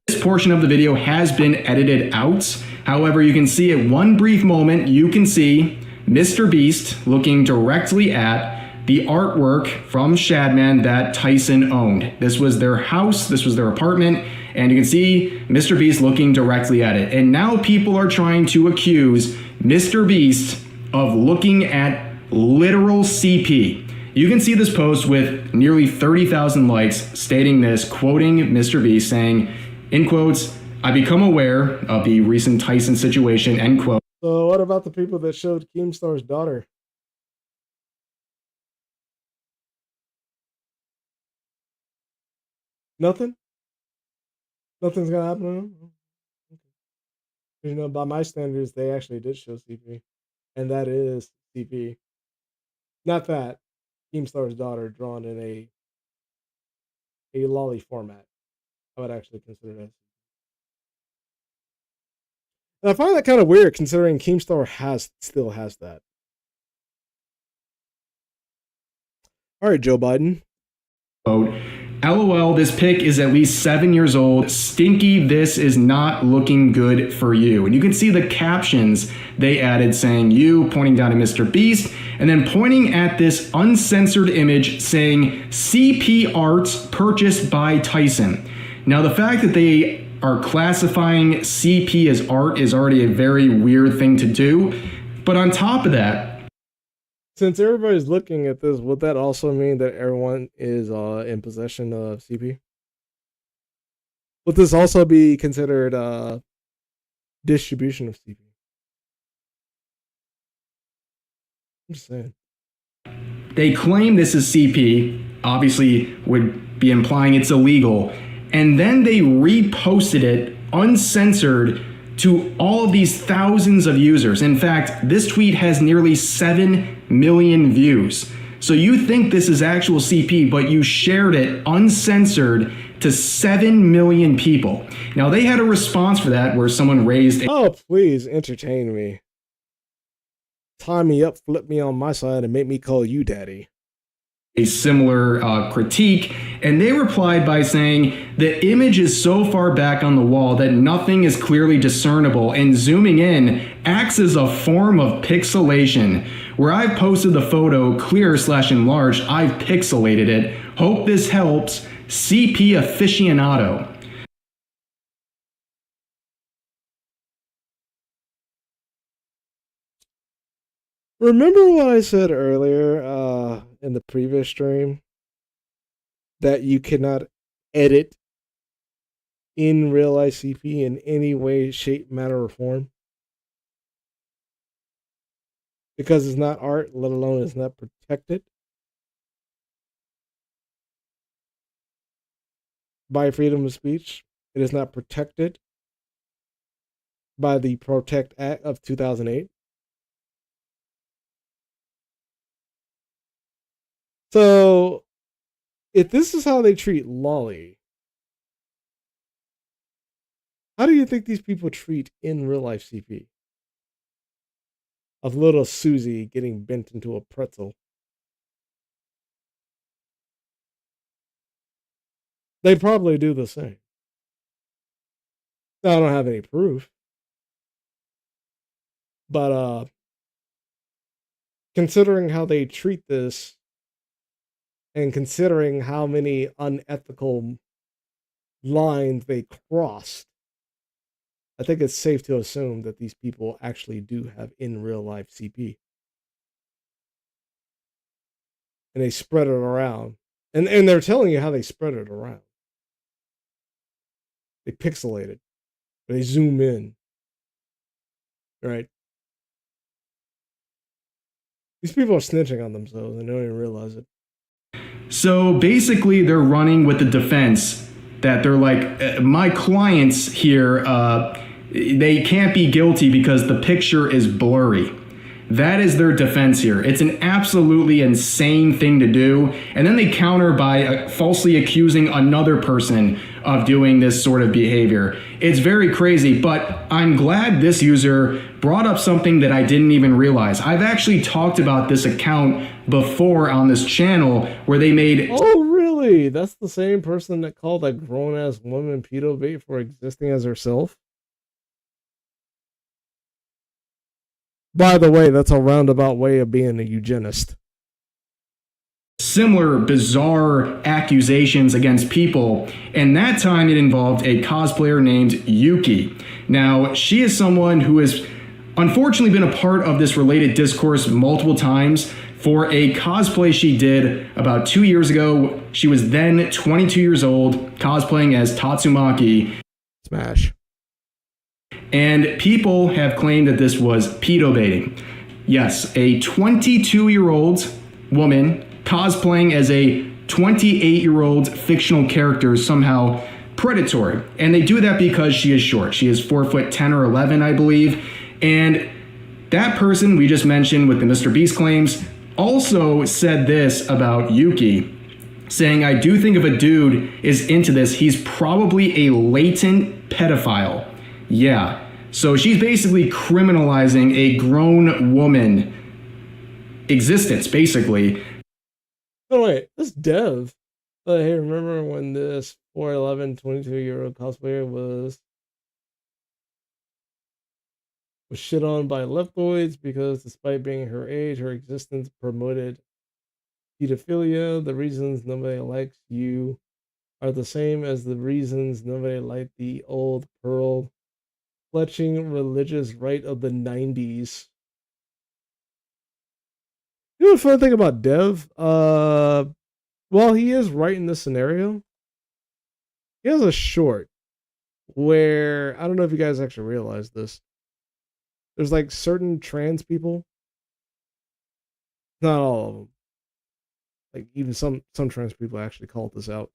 This portion of the video has been edited out. However, you can see at one brief moment, you can see Mr. Beast looking directly at the artwork from Shadman that Tyson owned. This was their house, this was their apartment, and you can see Mr. Beast looking directly at it. And now people are trying to accuse Mr. Beast of looking at literal CP. You can see this post with nearly 30,000 likes stating this, quoting Mr. Beast saying, in quotes, "I become aware of the recent Tyson situation," end quote. So what about the people that showed Keemstar's daughter? Nothing? Nothing's gonna happen to them? Okay. You know, by my standards, they actually did show CP. And that is CP. Not that. Keemstar's daughter drawn in a lolly format. I would actually consider that. And I find that kind of weird considering Keemstar still has that. All right, Joe Biden. LOL, this pic is at least 7 years old. Stinky, this is not looking good for you. And you can see the captions they added saying you, pointing down to Mr. Beast, and then pointing at this uncensored image saying CP art purchased by Tyson. Now, the fact that they are classifying CP as art is already a very weird thing to do. But on top of that, since everybody's looking at this, would that also mean that everyone is in possession of CP? Would this also be considered distribution of CP? I'm just saying. They claim this is CP, obviously would be implying it's illegal, and then they reposted it uncensored to all of these thousands of users. In fact, this tweet has nearly 7 million views. So you think this is actual CP, but you shared it uncensored to 7 million people. Now, they had a response for that where someone raised Oh, please entertain me. Tie me up, flip me on my side, and make me call you daddy. A similar critique, and they replied by saying the image is so far back on the wall that nothing is clearly discernible, and zooming in acts as a form of pixelation. Where I've posted the photo clear/enlarged, I've pixelated it. Hope this helps. CP aficionado. Remember what I said earlier in the previous stream? That you cannot edit in real life CP in any way, shape, manner, or form? Because it's not art, let alone it's not protected by freedom of speech. It is not protected by the Protect Act of 2008. So, if this is how they treat Lolly, how do you think these people treat in real life CP? Of little Susie getting bent into a pretzel. They probably do the same. Now, I don't have any proof. But considering how they treat this and considering how many unethical lines they crossed, I think it's safe to assume that these people actually do have in real life CP. And they spread it around. And they're telling you how they spread it around. They pixelate it. They zoom in. Right? These people are snitching on themselves and they don't even realize it. So basically, they're running with the defense that they're like, my clients here, they can't be guilty because the picture is blurry. That is their defense here. It's an absolutely insane thing to do. And then they counter by falsely accusing another person of doing this sort of behavior. It's very crazy, but I'm glad this user brought up something that I didn't even realize. I've actually talked about this account before on this channel where they made... Oh, really? That's the same person that called a grown-ass woman pedo bait for existing as herself? By the way, that's a roundabout way of being a eugenist. Similar bizarre accusations against people, and that time it involved a cosplayer named Yuki. Now, she is someone who has unfortunately been a part of this related discourse multiple times for a cosplay she did about 2 years ago. She was then 22 years old, cosplaying as Tatsumaki. Smash. And people have claimed that this was pedo baiting. Yes, a 22-year-old woman cosplaying as a 28-year-old fictional character is somehow predatory. And they do that because she is short. She is 4'10" or 11, I believe. And that person we just mentioned with the Mr. Beast claims also said this about Yuki, saying, I do think if a dude is into this, he's probably a latent pedophile. Yeah. So she's basically criminalizing a grown woman existence, basically. Oh, wait, this dev. Hey, remember when this 4'11", 22-year-old cosplayer was shit on by leptoids because despite being her age, her existence promoted pedophilia. The reasons nobody likes you are the same as the reasons nobody liked the old pearl clutching religious right of the 90s. You know the fun thing about Dev? Well, he is right in this scenario. He has a short where, I don't know if you guys actually realize this. There's like certain trans people. Not all of them. Like even some trans people actually called this out.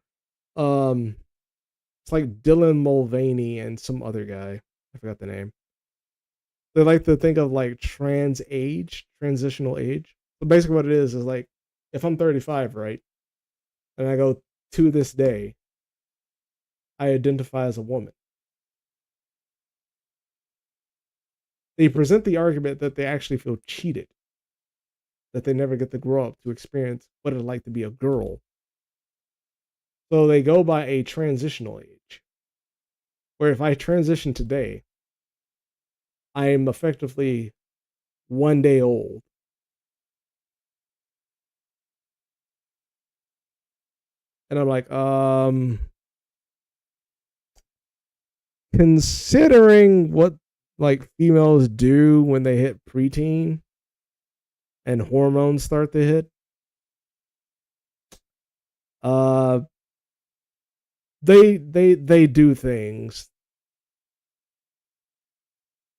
It's like Dylan Mulvaney and some other guy. I forgot the name. They like to think of like trans age, transitional age. So basically what it is like, if I'm 35, right? And I go to this day, I identify as a woman. They present the argument that they actually feel cheated. That they never get to grow up to experience what it's like to be a girl. So they go by a transitional age. Where if I transition today, I am effectively 1 day old. And I'm like, considering what like females do when they hit preteen and hormones start to hit, they do things,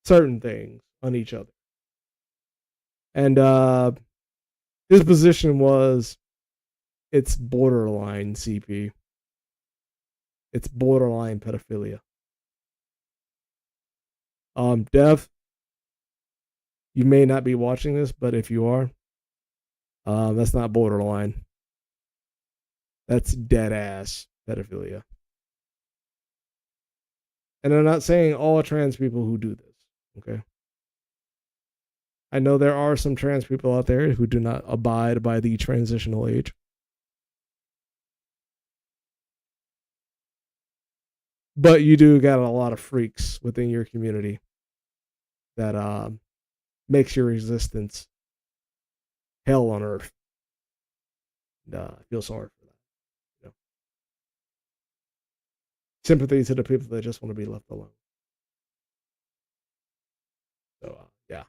certain things on each other. And his position was, it's borderline CP. It's borderline pedophilia. Dev, you may not be watching this, but if you are, that's not borderline. That's dead ass pedophilia. And I'm not saying all trans people who do this, okay? I know there are some trans people out there who do not abide by the transitional age. But you do got a lot of freaks within your community that makes your existence hell on earth. And, I feel sorry for that. You know? Sympathy to the people that just want to be left alone. So, yeah.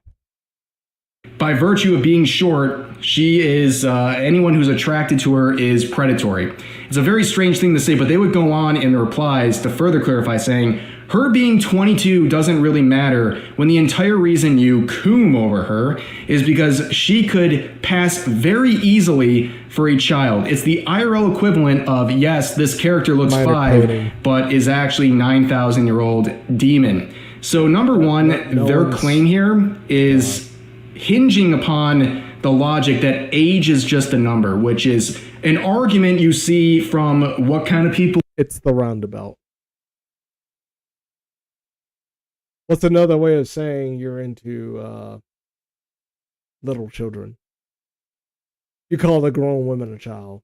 By virtue of being short, she is, anyone who's attracted to her is predatory. It's a very strange thing to say, but they would go on in the replies to further clarify, saying, her being 22 doesn't really matter when the entire reason you coom over her is because she could pass very easily for a child. It's the IRL equivalent of, yes, this character looks Minor 5, coding. but is actually 9,000-year-old demon. So number one, their claim here is hinging upon the logic that age is just a number, which is an argument you see from what kind of people. It's the roundabout. What's another way of saying you're into little children? You call the grown woman a child.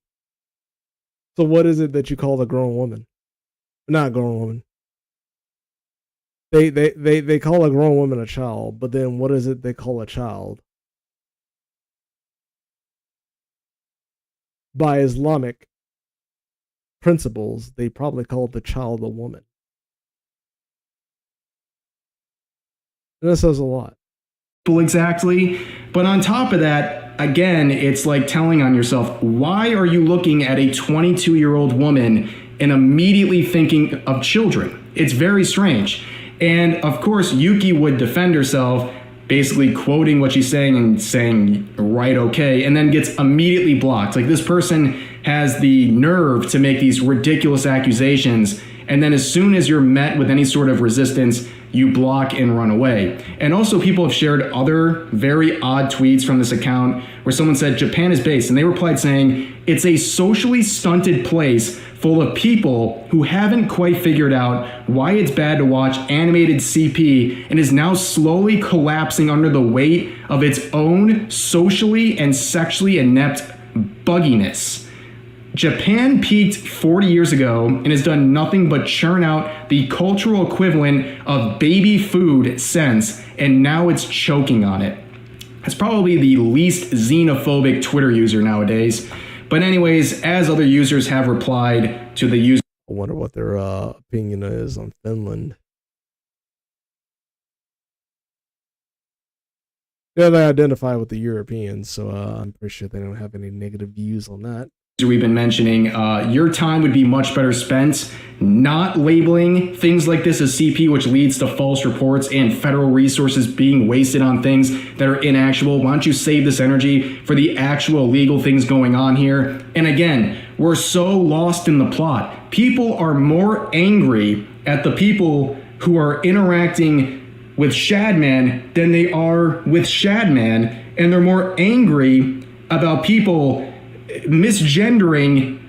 So what is it that you call the grown woman? Not grown woman. They call a grown woman a child, but then what is it they call a child? By Islamic principles, they probably call the child a woman. And that says a lot. Exactly. But on top of that, again, it's like telling on yourself, why are you looking at a 22-year-old woman and immediately thinking of children? It's very strange. And of course, Yuki would defend herself, basically quoting what she's saying and saying, right, okay, and then gets immediately blocked. Like, this person has the nerve to make these ridiculous accusations, and then as soon as you're met with any sort of resistance, you block and run away. And also, people have shared other very odd tweets from this account where someone said Japan is based, and they replied saying, it's a socially stunted place full of people who haven't quite figured out why it's bad to watch animated CP and is now slowly collapsing under the weight of its own socially and sexually inept bugginess. Japan peaked 40 years ago and has done nothing but churn out the cultural equivalent of baby food since, and now it's choking on it. It's probably the least xenophobic Twitter user nowadays. But anyways, as other users have replied to the user. I wonder what their opinion is on Finland. Yeah, they identify with the Europeans, so I'm pretty sure they don't have any negative views on that. We've been mentioning, your time would be much better spent not labeling things like this as CP, which leads to false reports and federal resources being wasted on things that are inactual. Why don't you save this energy for the actual legal things going on here? And again, we're so lost in the plot. People are more angry at the people who are interacting with Shadman than they are with Shadman, and they're more angry about people misgendering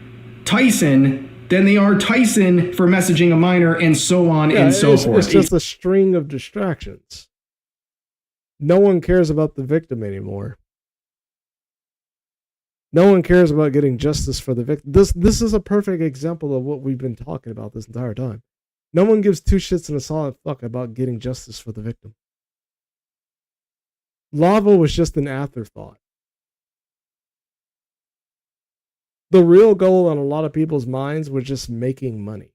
Tyson than they are Tyson for messaging a minor, and so on and so forth. It's just a string of distractions. No one cares about the victim anymore. No one cares about getting justice for the victim. This is a perfect example of what we've been talking about this entire time. No one gives two shits and a solid fuck about getting justice for the victim. Lava was just an afterthought. The real goal on a lot of people's minds was just making money.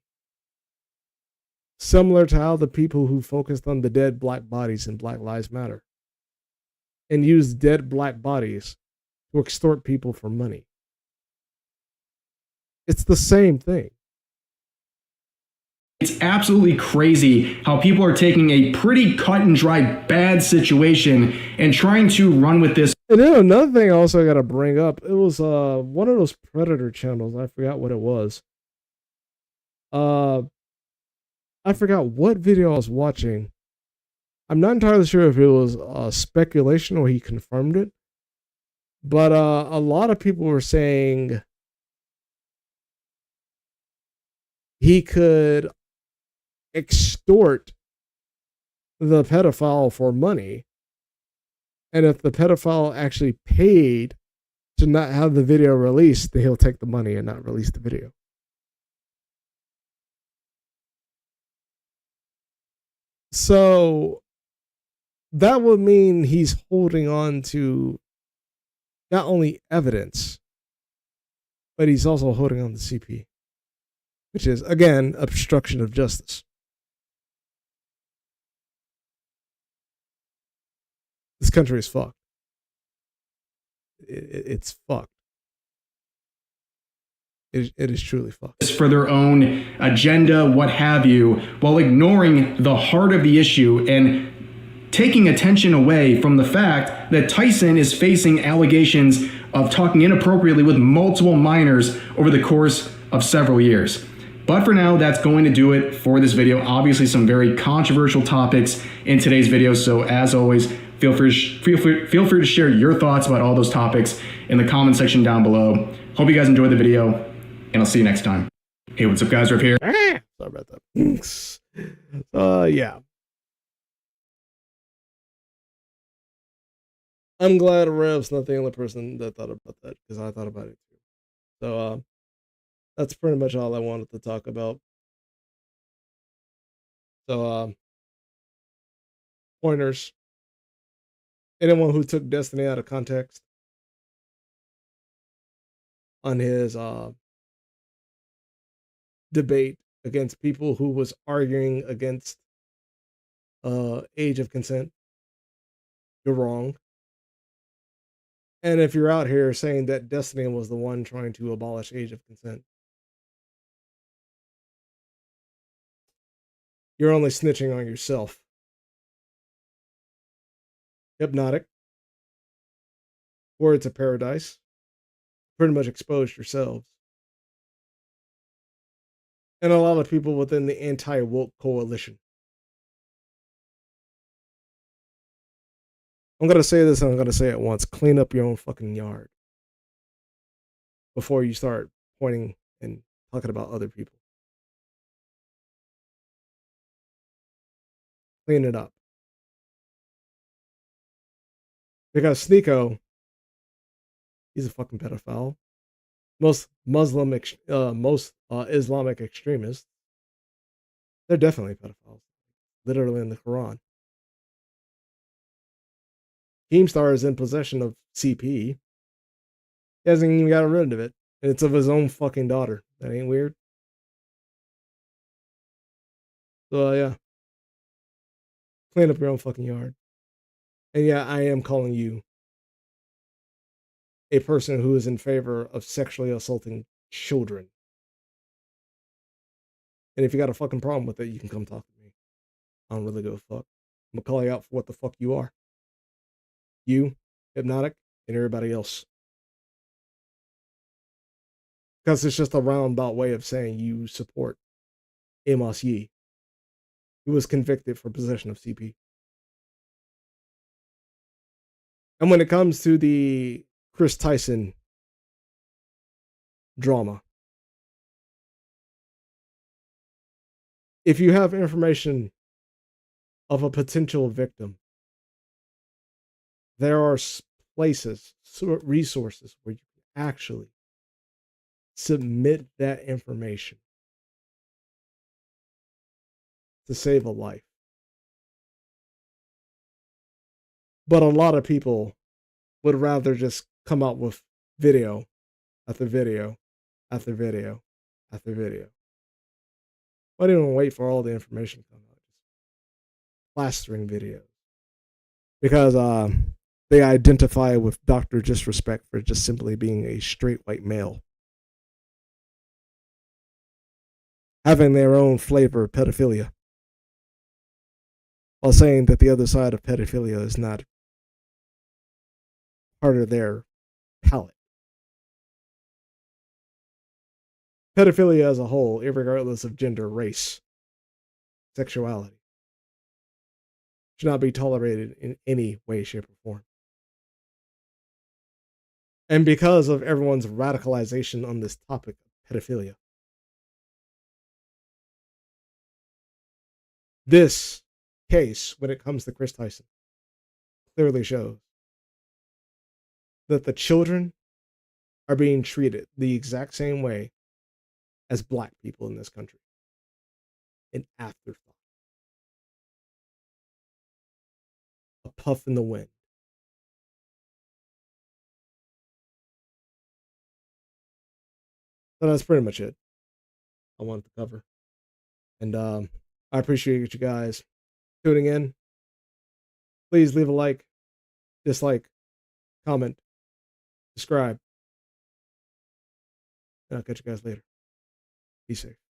Similar to how the people who focused on the dead black bodies in Black Lives Matter and used dead black bodies to extort people for money. It's the same thing. It's absolutely crazy how people are taking a pretty cut and dry bad situation and trying to run with this. And then another thing I also got to bring up, it was one of those Predator channels. I forgot what it was. I forgot what video I was watching. I'm not entirely sure if it was speculation or he confirmed it. But a lot of people were saying he could extort the pedophile for money. And if the pedophile actually paid to not have the video released, then he'll take the money and not release the video. So that would mean he's holding on to not only evidence, but he's also holding on to CP, which is, again, obstruction of justice. This country is fucked. It's fucked. It is truly fucked. For their own agenda, what have you, while ignoring the heart of the issue and taking attention away from the fact that Tyson is facing allegations of talking inappropriately with multiple minors over the course of several years. But for now, that's going to do it for this video. Obviously, some very controversial topics in today's video. So as always, feel free to share your thoughts about all those topics in the comment section down below. Hope you guys enjoyed the video, and I'll see you next time. Hey, what's up, guys? Rip here. Sorry about that. Yeah. I'm glad Rev's not the only person that thought about that, because I thought about it too. So, that's pretty much all I wanted to talk about. So, pointers. Anyone who took Destiny out of context on his debate against people who was arguing against age of consent, you're wrong. And if you're out here saying that Destiny was the one trying to abolish age of consent, you're only snitching on yourself. Hypnotic, Words of Paradise, pretty much exposed yourselves. And a lot of people within the anti-woke coalition. I'm going to say this and I'm going to say it once. Clean up your own fucking yard before you start pointing and talking about other people. Clean it up. Because Sneeko, he's a fucking pedophile. Most Islamic extremists, they're definitely pedophiles. Literally in the Quran. Keemstar is in possession of CP. He hasn't even gotten rid of it. And it's of his own fucking daughter. That ain't weird. So, yeah. Clean up your own fucking yard. And yeah, I am calling you a person who is in favor of sexually assaulting children. And if you got a fucking problem with it, you can come talk to me. I don't really give a fuck. I'm gonna call you out for what the fuck you are. You, Hypnotic, and everybody else. Because it's just a roundabout way of saying you support Amos Yee, who was convicted for possession of CP. And when it comes to the Chris Tyson drama, if you have information of a potential victim, there are places, resources where you can actually submit that information to save a life. But a lot of people would rather just come out with video after video after video after video. Why don't even wait for all the information to come out? Just plastering videos. Because they identify with Dr. Disrespect for just simply being a straight white male. Having their own flavor of pedophilia. While saying that the other side of pedophilia is not part of their palate. Pedophilia as a whole, irregardless of gender, race, sexuality, should not be tolerated in any way, shape, or form. And because of everyone's radicalization on this topic of pedophilia, this case, when it comes to Chris Tyson, clearly shows that the children are being treated the exact same way as black people in this country. An afterthought. A puff in the wind. So that's pretty much it I wanted to cover. And I appreciate you guys tuning in. Please leave a like, dislike, comment, subscribe. And I'll catch you guys later. Be safe.